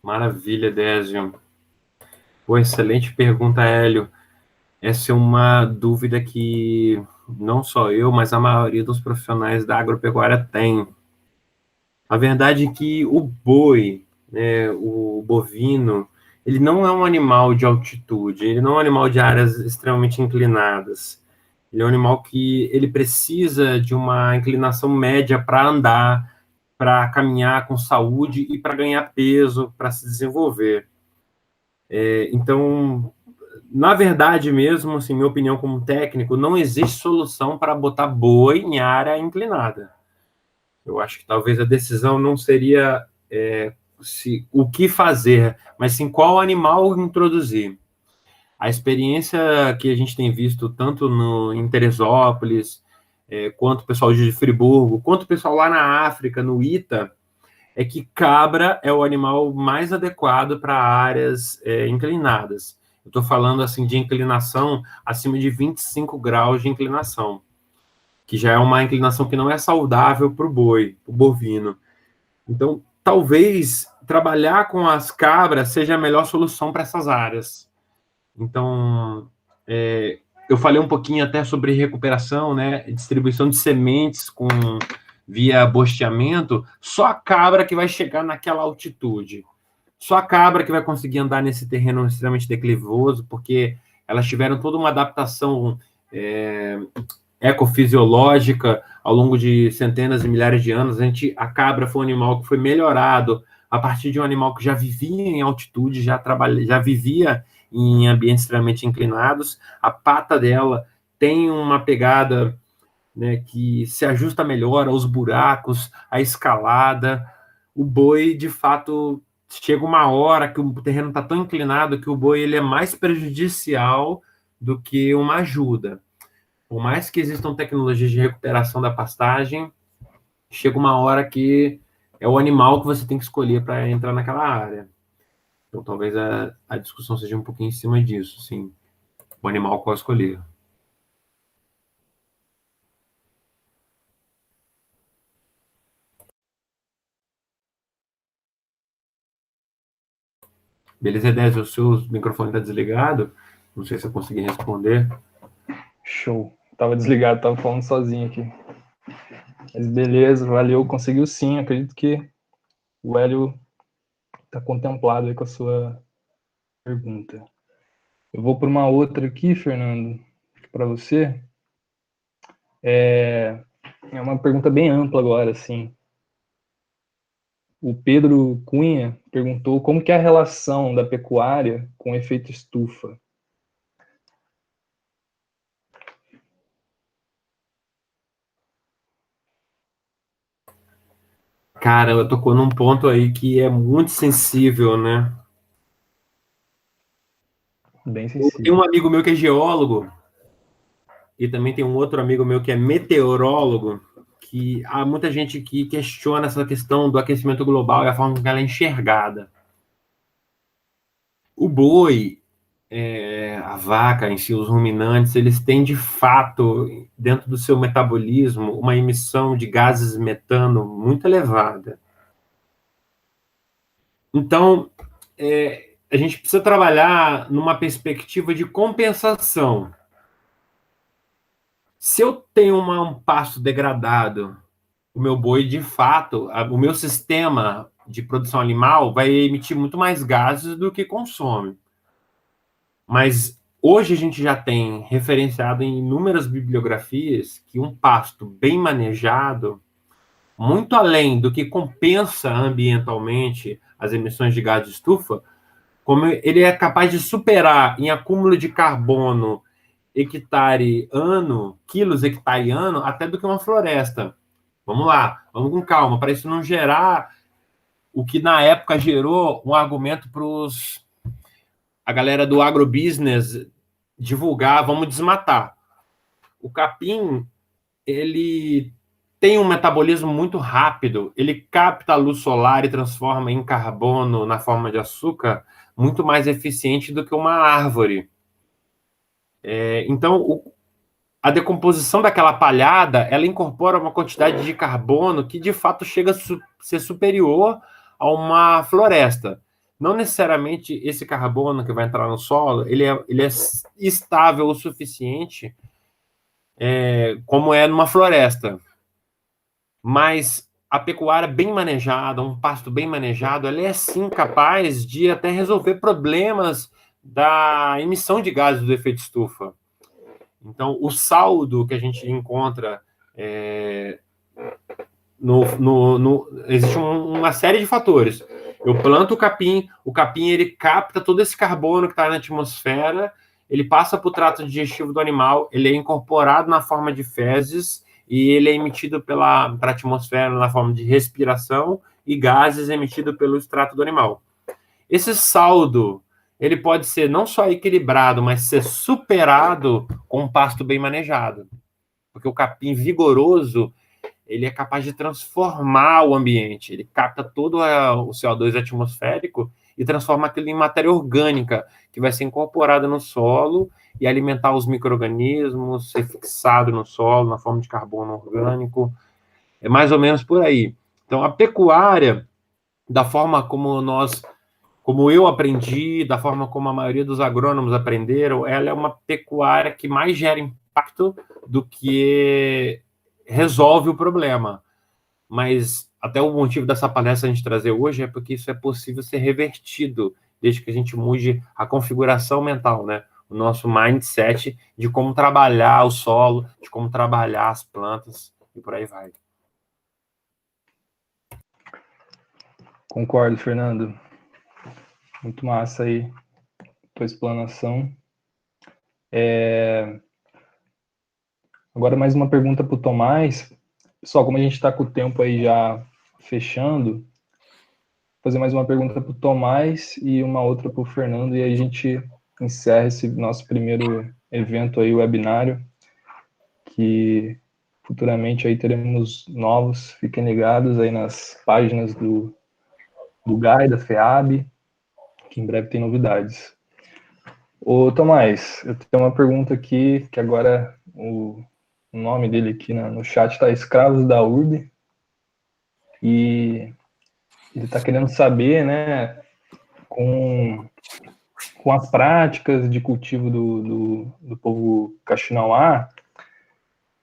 Maravilha, Désio. Pô, excelente pergunta, Hélio. Essa é uma dúvida que não só eu, mas a maioria dos profissionais da agropecuária tem. A verdade é que o boi, né, o bovino, ele não é um animal de altitude, ele não é um animal de áreas extremamente inclinadas. Ele é um animal que ele precisa de uma inclinação média para andar, para caminhar com saúde e para ganhar peso, para se desenvolver. Então, na verdade mesmo, assim, minha opinião como técnico, não existe solução para botar boi em área inclinada. Eu acho que talvez a decisão não seria o que fazer, mas sim qual animal introduzir. A experiência que a gente tem visto tanto em Teresópolis, quanto o pessoal de Friburgo, quanto o pessoal lá na África, no Ita, é que cabra é o animal mais adequado para áreas inclinadas. Eu estou falando assim de inclinação acima de 25 graus de inclinação, que já é uma inclinação que não é saudável para o boi, o bovino. Então, talvez trabalhar com as cabras seja a melhor solução para essas áreas. Então, eu falei um pouquinho até sobre recuperação, né, distribuição de sementes via bosteamento. Só a cabra que vai chegar naquela altitude. Só a cabra que vai conseguir andar nesse terreno extremamente declivoso, porque elas tiveram toda uma adaptação ecofisiológica ao longo de centenas e milhares de anos. A cabra foi um animal que foi melhorado a partir de um animal que já vivia em altitude, já vivia em ambientes extremamente inclinados. A pata dela tem uma pegada, né, que se ajusta melhor aos buracos, à escalada. O boi, de fato, chega uma hora que o terreno está tão inclinado que o boi ele é mais prejudicial do que uma ajuda. Por mais que existam tecnologias de recuperação da pastagem, chega uma hora que é o animal que você tem que escolher para entrar naquela área. Então, talvez a discussão seja um pouquinho em cima disso, sim. O animal qual escolher. Beleza, Edésio, o seu microfone está desligado. Não sei se eu consegui responder. Show. Tava desligado, tava falando sozinho aqui. Mas beleza, valeu, conseguiu sim. Acredito que o Hélio está contemplado aí com a sua pergunta. Eu vou para uma outra aqui, Fernando, para você. É uma pergunta bem ampla agora, assim. O Pedro Cunha perguntou como que é a relação da pecuária com o efeito estufa. Cara, eu tocou num ponto aí que é muito sensível, né? Bem Eu tenho um sensível. amigo meu que é geólogo e também tem um outro amigo meu que é meteorólogo, que há muita gente que questiona essa questão do aquecimento global e a forma como ela é enxergada. O boi, a vaca em si, os ruminantes, eles têm de fato, dentro do seu metabolismo, uma emissão de gases metano muito elevada. Então, a gente precisa trabalhar numa perspectiva de compensação. Se eu tenho um pasto degradado, o meu boi, de fato, o meu sistema de produção animal vai emitir muito mais gases do que consome. Mas hoje a gente já tem referenciado em inúmeras bibliografias que um pasto bem manejado, muito além do que compensa ambientalmente as emissões de gás de estufa, como ele é capaz de superar em acúmulo de carbono hectare ano, quilos hectare ano, até do que uma floresta. Vamos lá, vamos com calma, para isso não gerar o que na época gerou um argumento para a galera do agrobusiness divulgar, vamos desmatar. O capim, ele tem um metabolismo muito rápido, ele capta a luz solar e transforma em carbono na forma de açúcar muito mais eficiente do que uma árvore. Então, a decomposição daquela palhada, ela incorpora uma quantidade de carbono que, de fato, chega a ser superior a uma floresta. Não necessariamente esse carbono que vai entrar no solo, ele é estável o suficiente, como é numa floresta. Mas a pecuária bem manejada, um pasto bem manejado, ela é, sim, capaz de até resolver problemas da emissão de gases do efeito estufa. Então, o saldo que a gente encontra existe uma série de fatores. Eu planto o capim ele capta todo esse carbono que está na atmosfera, ele passa para o trato digestivo do animal, ele é incorporado na forma de fezes e ele é emitido para a atmosfera na forma de respiração e gases emitidos pelo extrato do animal. Esse saldo ele pode ser não só equilibrado, mas ser superado com um pasto bem manejado. Porque o capim vigoroso, ele é capaz de transformar o ambiente. Ele capta todo o CO2 atmosférico e transforma aquilo em matéria orgânica, que vai ser incorporada no solo e alimentar os micro-organismos, ser fixado no solo na forma de carbono orgânico. É mais ou menos por aí. Então, a pecuária, da forma como eu aprendi, da forma como a maioria dos agrônomos aprenderam, ela é uma pecuária que mais gera impacto do que resolve o problema. Mas até o motivo dessa palestra a gente trazer hoje é porque isso é possível ser revertido, desde que a gente mude a configuração mental, né? O nosso mindset de como trabalhar o solo, de como trabalhar as plantas e por aí vai. Concordo, Fernando. Muito massa aí tua explanação. Agora mais uma pergunta para o Tomás. Pessoal, como a gente está com o tempo aí já fechando, vou fazer mais uma pergunta para o Tomás e uma outra para o Fernando, e aí a gente encerra esse nosso primeiro evento aí, o webinário. que futuramente aí teremos novos, fiquem ligados aí nas páginas do GAI, da FEAB, que em breve tem novidades. Ô, Tomás, eu tenho uma pergunta aqui, que agora o nome dele aqui no chat está Escravos da Urbe, e ele está querendo saber, né, com as práticas de cultivo do povo Kaxinawá,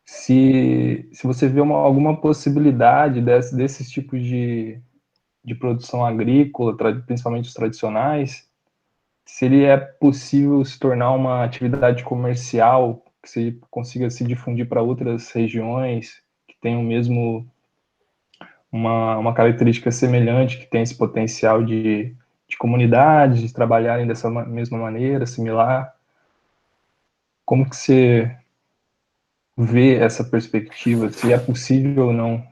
se você vê alguma possibilidade desses tipos de produção agrícola, principalmente os tradicionais, se ele é possível se tornar uma atividade comercial, que se consiga se difundir para outras regiões que tenham mesmo uma característica semelhante, que tem esse potencial de comunidades, de trabalharem dessa mesma maneira, similar. Como que você vê essa perspectiva, se é possível ou não?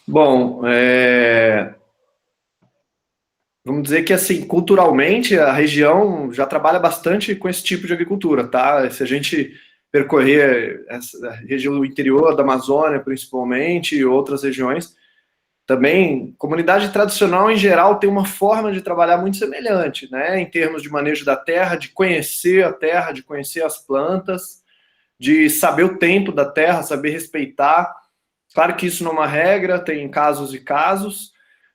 Bom, vamos dizer que, assim, culturalmente, a região já trabalha bastante com esse tipo de agricultura, tá? Se a gente percorrer a região do interior da Amazônia, principalmente, e outras regiões, também, comunidade tradicional, em geral, tem uma forma de trabalhar muito semelhante, né? Em termos de manejo da terra, de conhecer a terra, de conhecer as plantas, de saber o tempo da terra, saber respeitar. Claro que isso não é uma regra, tem casos e casos,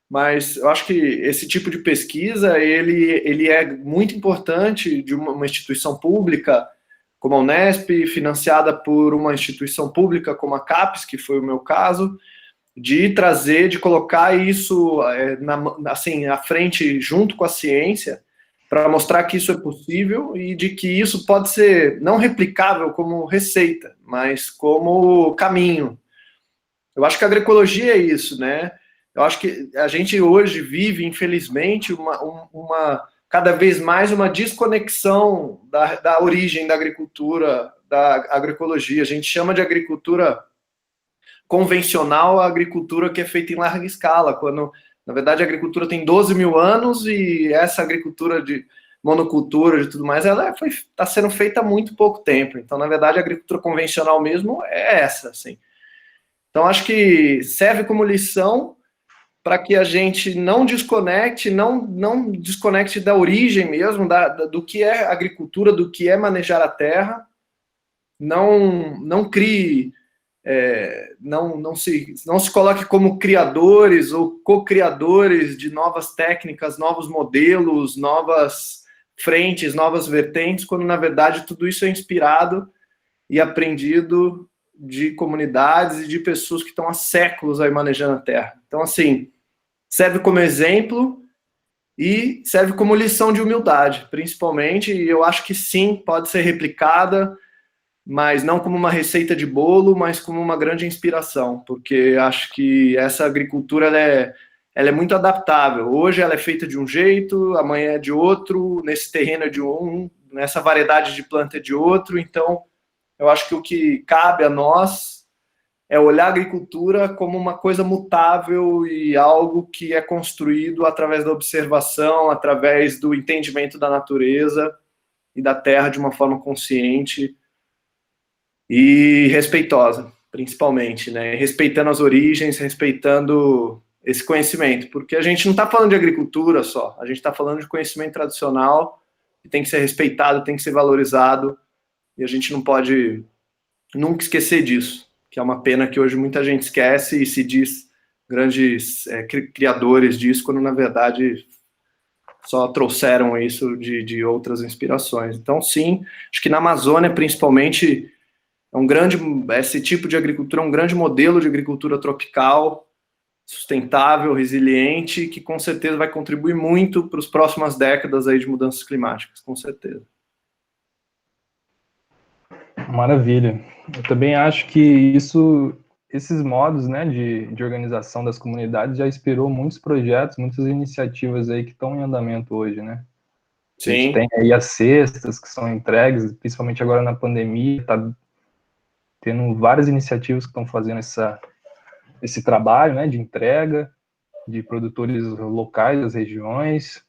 mas eu acho que esse tipo de pesquisa, ele é muito importante de uma instituição pública, como a Unesp, financiada por uma instituição pública como a CAPES, que foi o meu caso, de trazer, de colocar isso assim, à frente, junto com a ciência, para mostrar que isso é possível e de que isso pode ser não replicável como receita, mas como caminho. Eu acho que a agroecologia é isso, né? Eu acho que a gente hoje vive, infelizmente, cada vez mais uma desconexão da origem da agricultura, da agroecologia. A gente chama de agricultura convencional a agricultura que é feita em larga escala, quando, na verdade, a agricultura tem 12 mil anos e essa agricultura de monocultura e tudo mais, ela está sendo feita há muito pouco tempo. Então, na verdade, a agricultura convencional mesmo é essa, assim. Então, acho que serve como lição para que a gente não desconecte, não desconecte da origem mesmo, do que é agricultura, do que é manejar a terra, não crie, não se coloque como criadores ou co-criadores de novas técnicas, novos modelos, novas frentes, novas vertentes, quando, na verdade, tudo isso é inspirado e aprendido de comunidades e de pessoas que estão há séculos aí manejando a terra. Então, assim, serve como exemplo e serve como lição de humildade, principalmente, e eu acho que sim, pode ser replicada, mas não como uma receita de bolo, mas como uma grande inspiração, porque acho que essa agricultura ela é muito adaptável. Hoje ela é feita de um jeito, amanhã é de outro, nesse terreno é de nessa variedade de planta é de outro, então eu acho que o que cabe a nós é olhar a agricultura como uma coisa mutável e algo que é construído através da observação, através do entendimento da natureza e da terra de uma forma consciente e respeitosa, principalmente, né? Respeitando as origens, respeitando esse conhecimento, porque a gente não está falando de agricultura só, a gente está falando de conhecimento tradicional que tem que ser respeitado, tem que ser valorizado, e a gente não pode nunca esquecer disso, que é uma pena que hoje muita gente esquece e se diz grandes criadores disso, quando na verdade só trouxeram isso de outras inspirações. Então, sim, acho que na Amazônia, principalmente, esse tipo de agricultura é um grande modelo de agricultura tropical, sustentável, resiliente, que com certeza vai contribuir muito para as próximas décadas aí de mudanças climáticas, com certeza. Maravilha. Eu também acho que esses modos, né, de organização das comunidades já inspirou muitos projetos, muitas iniciativas aí que estão em andamento hoje, né? Sim. A gente tem aí as cestas que são entregues, principalmente agora na pandemia, está tendo várias iniciativas que estão fazendo esse trabalho, né, de entrega de produtores locais das regiões.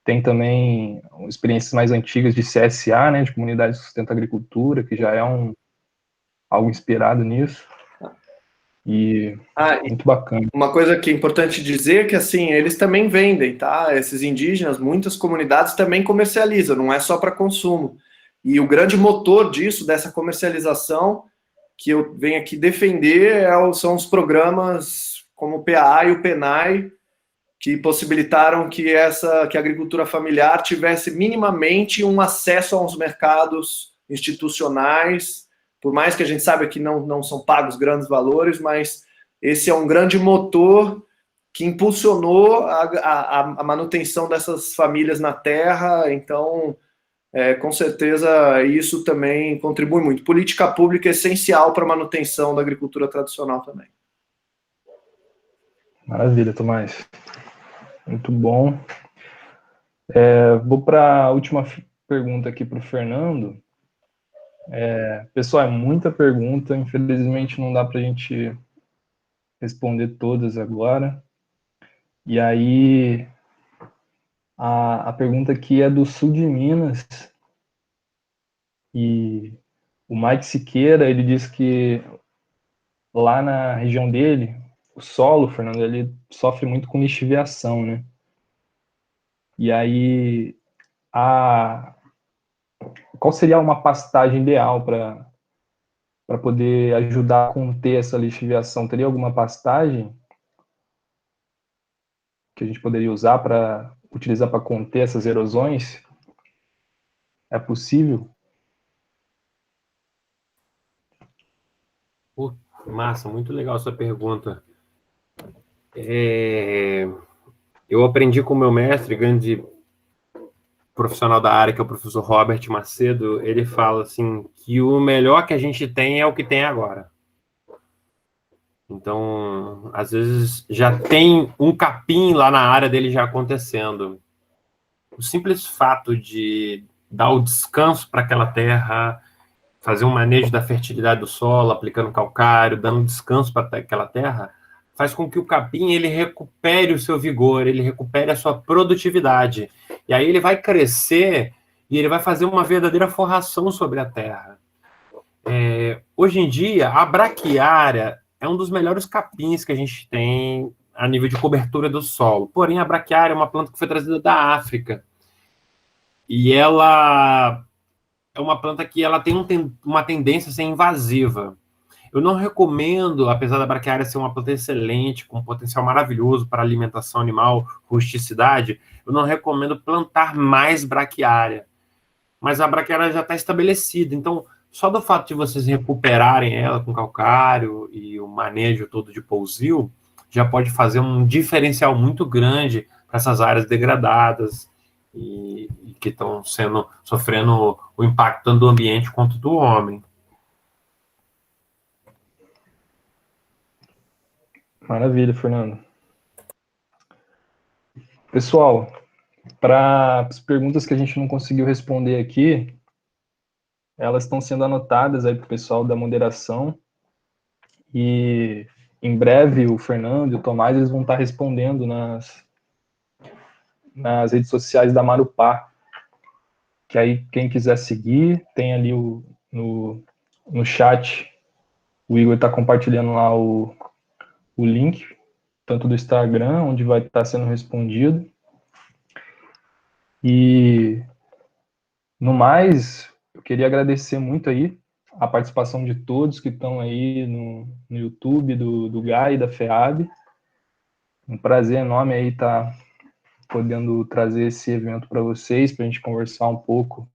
Tem também experiências mais antigas de CSA, né, de Comunidade de Sustento Agricultura, que já é algo inspirado nisso. E muito bacana. Uma coisa que é importante dizer é que, assim, eles também vendem, tá? Esses indígenas, muitas comunidades também comercializam, não é só para consumo. E o grande motor disso, dessa comercialização, que eu venho aqui defender, são os programas como o PAA e o PENAI, que possibilitaram que a agricultura familiar tivesse minimamente um acesso aos mercados institucionais, por mais que a gente saiba que não são pagos grandes valores, mas esse é um grande motor que impulsionou a manutenção dessas famílias na terra. Então, com certeza, isso também contribui muito. Política pública é essencial para a manutenção da agricultura tradicional também. Maravilha, Tomás. Muito bom. Vou para a última pergunta aqui para o Fernando. Pessoal, é muita pergunta, infelizmente não dá para a gente responder todas agora. E aí, a pergunta aqui é do sul de Minas, e o Mike Siqueira, ele disse que lá na região dele, o solo, Fernando, ele sofre muito com lixiviação, né? E aí, qual seria uma pastagem ideal para poder ajudar a conter essa lixiviação? Teria alguma pastagem que a gente poderia usar para utilizar para conter essas erosões? É possível? Massa, muito legal essa pergunta. Eu aprendi com o meu mestre, grande profissional da área, que é o professor Robert Macedo. Ele fala assim, que o melhor que a gente tem é o que tem agora. Então, às vezes, já tem um capim lá na área dele já acontecendo. O simples fato de dar o descanso para aquela terra, fazer um manejo da fertilidade do solo, aplicando calcário, dando descanso para aquela terra, faz com que o capim ele recupere o seu vigor, ele recupere a sua produtividade. E aí ele vai crescer e ele vai fazer uma verdadeira forração sobre a terra. Hoje em dia, a braquiária é um dos melhores capins que a gente tem a nível de cobertura do solo. Porém, a braquiária é uma planta que foi trazida da África. E ela é uma planta que ela tem uma tendência a ser invasiva. Eu não recomendo, apesar da braquiária ser uma planta excelente, com um potencial maravilhoso para alimentação animal, rusticidade, eu não recomendo plantar mais braquiária. Mas a braquiária já está estabelecida, então só do fato de vocês recuperarem ela com calcário e o manejo todo de pousio, já pode fazer um diferencial muito grande para essas áreas degradadas e que estão sofrendo o impacto tanto do ambiente quanto do homem. Maravilha, Fernando. Pessoal, para as perguntas que a gente não conseguiu responder aqui, elas estão sendo anotadas aí para o pessoal da moderação, e em breve o Fernando e o Tomás eles vão estar respondendo nas redes sociais da Marupá, que aí quem quiser seguir, tem ali no chat, o Igor está compartilhando lá o link, tanto do Instagram, onde vai estar sendo respondido. E, no mais, eu queria agradecer muito aí a participação de todos que estão aí no YouTube, do GAI e da FEAB. Um prazer enorme aí estar podendo trazer esse evento para vocês, para a gente conversar um pouco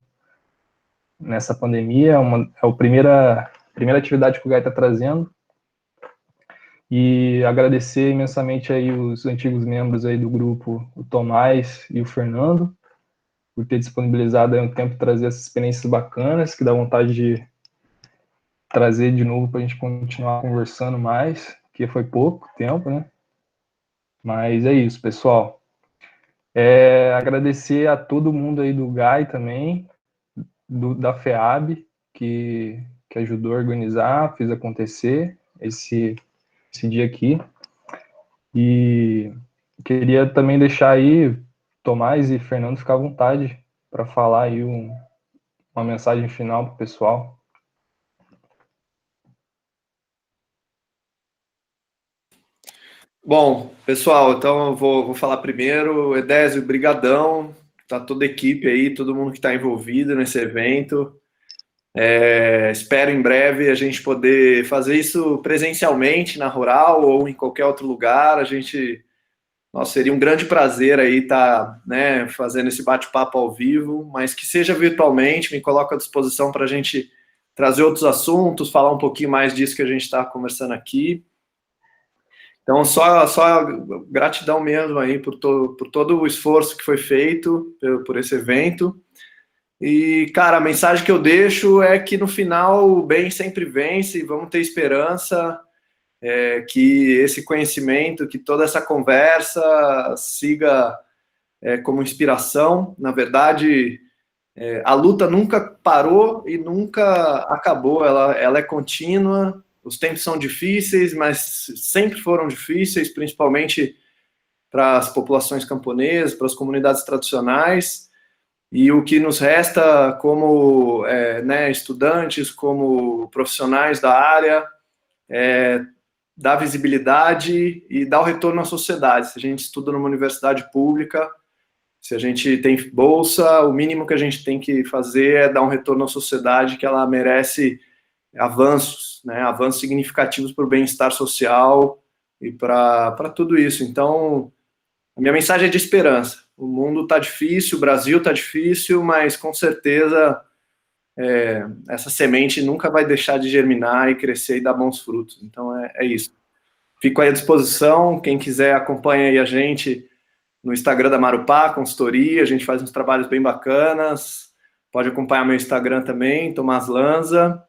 nessa pandemia. É a primeira atividade que o GAI está trazendo. E agradecer imensamente aí os antigos membros aí do grupo, o Tomás e o Fernando, por ter disponibilizado aí um tempo para trazer essas experiências bacanas, que dá vontade de trazer de novo para a gente continuar conversando mais, que foi pouco tempo, né? Mas é isso, pessoal. Agradecer a todo mundo aí do GAI também, da FEAB, que ajudou a organizar, fez acontecer esse dia aqui. E queria também deixar aí Tomás e Fernando, ficar à vontade para falar aí uma mensagem final para o pessoal. Bom, pessoal, então eu vou falar primeiro. Edésio, brigadão, tá toda a equipe aí, todo mundo que está envolvido nesse evento. Espero em breve a gente poder fazer isso presencialmente na Rural ou em qualquer outro lugar. Nossa, seria um grande prazer aí estar, né, fazendo esse bate-papo ao vivo, mas que seja virtualmente, me coloco à disposição para a gente trazer outros assuntos, falar um pouquinho mais disso que a gente está conversando aqui. Então, só gratidão mesmo aí por todo o esforço que foi feito por esse evento. E, cara, a mensagem que eu deixo é que no final o bem sempre vence, vamos ter esperança, que esse conhecimento, que toda essa conversa siga como inspiração. Na verdade, a luta nunca parou e nunca acabou, ela é contínua. Os tempos são difíceis, mas sempre foram difíceis, principalmente para as populações camponesas, para as comunidades tradicionais. E o que nos resta como estudantes, como profissionais da área, dar visibilidade e dar o retorno à sociedade. Se a gente estuda numa universidade pública, se a gente tem bolsa, o mínimo que a gente tem que fazer é dar um retorno à sociedade, que ela merece avanços, né, avanços significativos para o bem-estar social e para tudo isso. Então, a minha mensagem é de esperança. O mundo está difícil, o Brasil está difícil, mas com certeza essa semente nunca vai deixar de germinar e crescer e dar bons frutos. Então, é isso. Fico aí à disposição. Quem quiser, acompanha aí a gente no Instagram da Marupá, consultoria. A gente faz uns trabalhos bem bacanas. Pode acompanhar meu Instagram também, Tomás Lanza.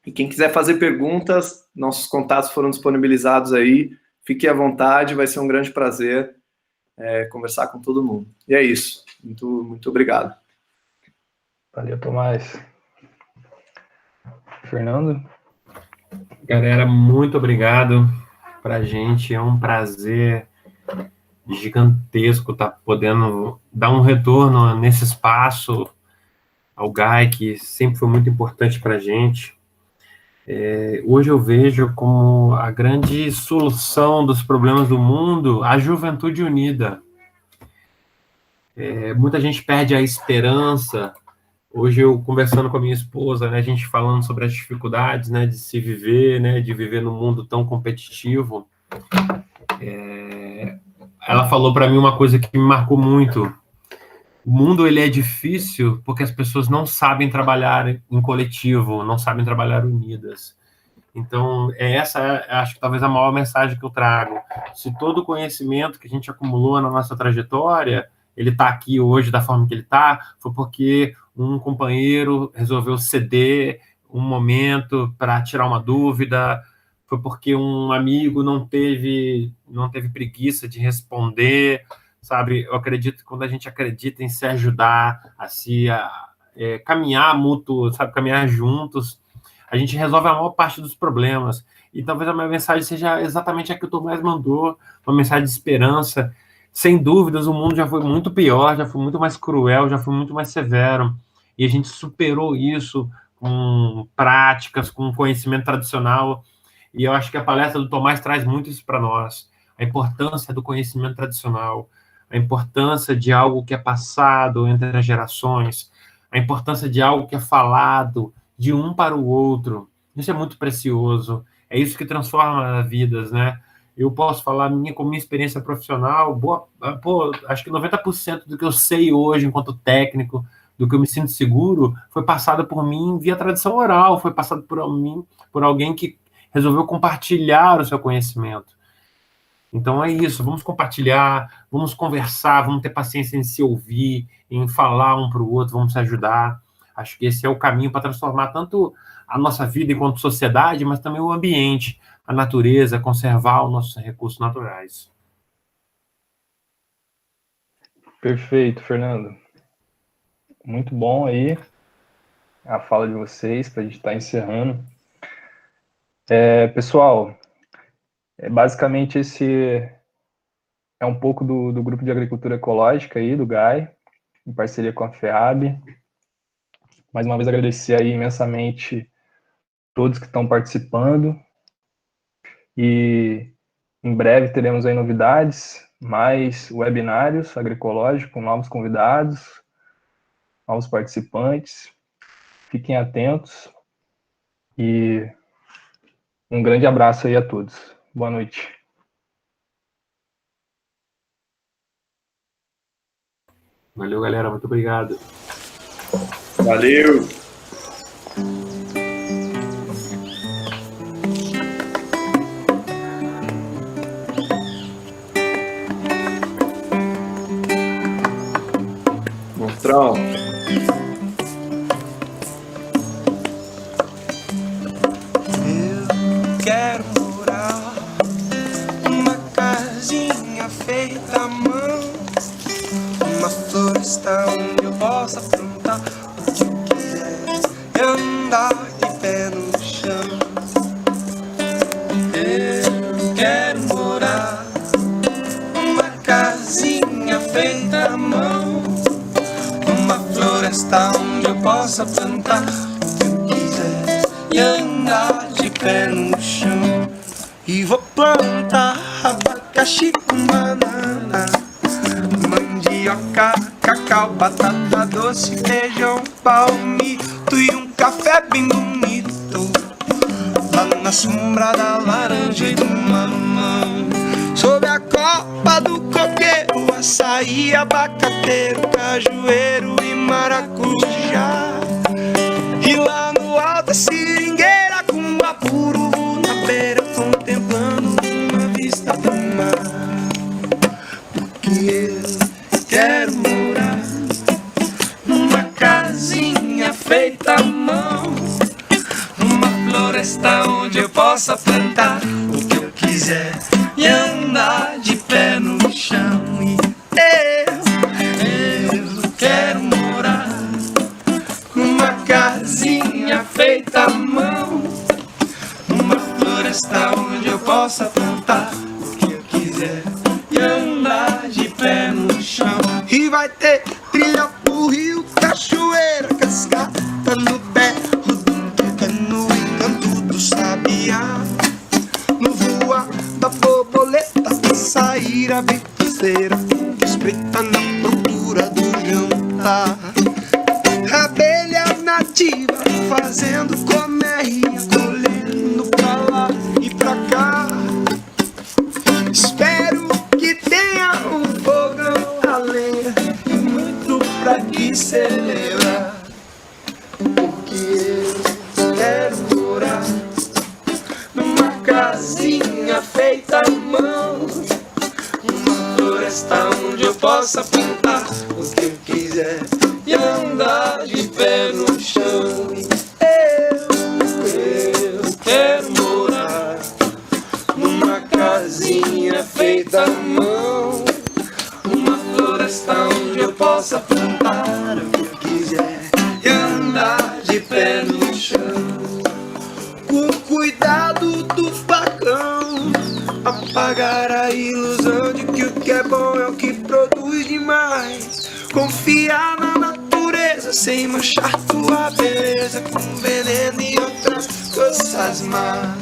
E quem quiser fazer perguntas, nossos contatos foram disponibilizados aí. Fique à vontade, vai ser um grande prazer conversar com todo mundo. E é isso. Muito, muito obrigado. Valeu, Tomás. Fernando? Galera, muito obrigado. Pra gente é um prazer gigantesco estar podendo dar um retorno nesse espaço ao GAI, que sempre foi muito importante para a gente. Hoje eu vejo como a grande solução dos problemas do mundo a juventude unida. Muita gente perde a esperança. Hoje eu conversando com a minha esposa, né, a gente falando sobre as dificuldades, né, de se viver, né, de viver num mundo tão competitivo. Ela falou para mim uma coisa que me marcou muito. O mundo ele é difícil porque as pessoas não sabem trabalhar em coletivo, não sabem trabalhar unidas. Então, acho que talvez a maior mensagem que eu trago. Se todo o conhecimento que a gente acumulou na nossa trajetória, ele está aqui hoje da forma que ele está, foi porque um companheiro resolveu ceder um momento para tirar uma dúvida, foi porque um amigo não teve preguiça de responder, sabe? Eu acredito que quando a gente acredita em se ajudar, caminhar mútuo, sabe? Caminhar juntos, a gente resolve a maior parte dos problemas. E talvez a minha mensagem seja exatamente a que o Tomás mandou, uma mensagem de esperança. Sem dúvidas, o mundo já foi muito pior, já foi muito mais cruel, já foi muito mais severo. E a gente superou isso com práticas, com conhecimento tradicional. E eu acho que a palestra do Tomás traz muito isso para nós. A importância do conhecimento tradicional, a importância de algo que é passado entre as gerações, a importância de algo que é falado de um para o outro. Isso é muito precioso. É isso que transforma vidas, né? Eu posso falar com minha experiência profissional, acho que 90% do que eu sei hoje enquanto técnico, do que eu me sinto seguro, foi passado por mim via tradição oral, foi passado por mim, por alguém que resolveu compartilhar o seu conhecimento. Então é isso, vamos compartilhar, vamos conversar, vamos ter paciência em se ouvir, em falar um para o outro, vamos se ajudar. Acho que esse é o caminho para transformar tanto a nossa vida enquanto sociedade, mas também o ambiente, a natureza, conservar os nossos recursos naturais. Perfeito, Fernando. Muito bom aí a fala de vocês, para a gente estar encerrando. Pessoal, basicamente é um pouco do Grupo de Agricultura Ecológica aí, do GAI, em parceria com a FEAB. Mais uma vez agradecer aí imensamente todos que estão participando. E em breve teremos aí novidades, mais webinários agroecológicos com novos convidados, novos participantes. Fiquem atentos e um grande abraço aí a todos. Boa noite. Valeu, galera. Muito obrigado. Valeu! Monstrão! Eu quero morar numa casinha feita à mão, uma floresta onde eu possa plantar o que eu quiser e andar de pé no chão. Eu quero morar numa casinha feita à mão, uma floresta onde eu possa plantar o que eu quiser e andar de pé no chão. E vou plantar abacaxi com banana, mandioca, cacau, batata doce, feijão, palmito e um café bem bonito, lá na sombra da laranja e do mamão. Sob a copa do coqueiro, açaí, abacateiro, cajueiro e maracujá. E lá no alto a seringueira com apuro na beira, contemplando uma vista do mar. Porque eu quero morar numa casinha feita à mão, numa floresta onde eu possa plantar o que eu quiser e andar de pé no chão. E eu quero morar numa casinha feita à mão, numa floresta onde eu possa plantar o que eu quiser e andar de pé no chão. E vai ter trilha pro rio, cachoeira, cascata no berro do tucano, encanto do sabiá, no voar da borboleta, sair a feiticeira, espreita na procura do jantar. Abelha nativa fazendo colmeia, colhendo pra lá e pra cá. Espero que tenha um fogão a lenha e muito pra que celebrar. Porque eu quero morar numa casinha feita à mão, uma floresta onde eu possa plantar o que eu quiser e andar de pé no chão. Eu quero morar numa casinha feita à mão, uma floresta onde eu possa plantar o que eu quiser e andar de pé no chão. Com cuidado do facão, apagar a ilusão de que o que é bom é o que produz demais. Confiar na natureza sem manchar tua beleza com veneno e outras coisas más.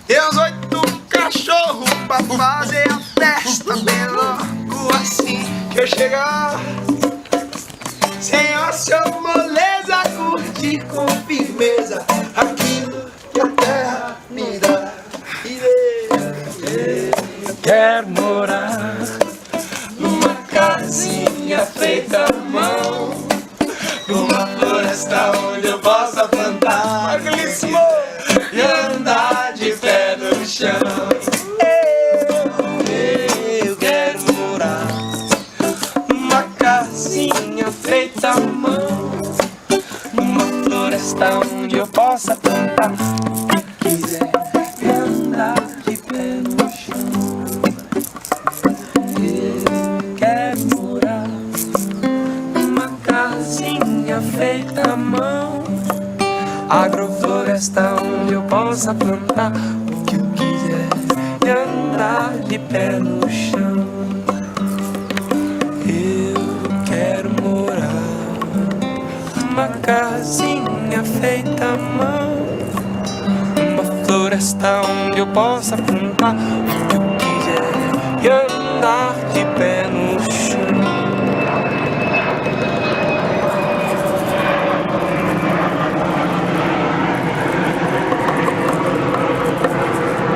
E os 8 cachorros pra fazer a festa bem logo assim que eu chegar. Sem ócio moleza, curtir com firmeza aquilo que a terra me dá. Eu quero morar numa casinha feita à mão, numa floresta onde eu possa plantar e andar de pé no chão. Eu quero morar numa casinha feita à mão, numa floresta onde eu possa plantar o que quiser e andar de pé no chão. Eu quero morar numa casinha feita à mão, agrofloresta onde eu possa plantar o que eu quiser e andar de pé no chão. casinha feita à mão, uma floresta onde eu possa plantar o que eu quiser e andar de pé no chão.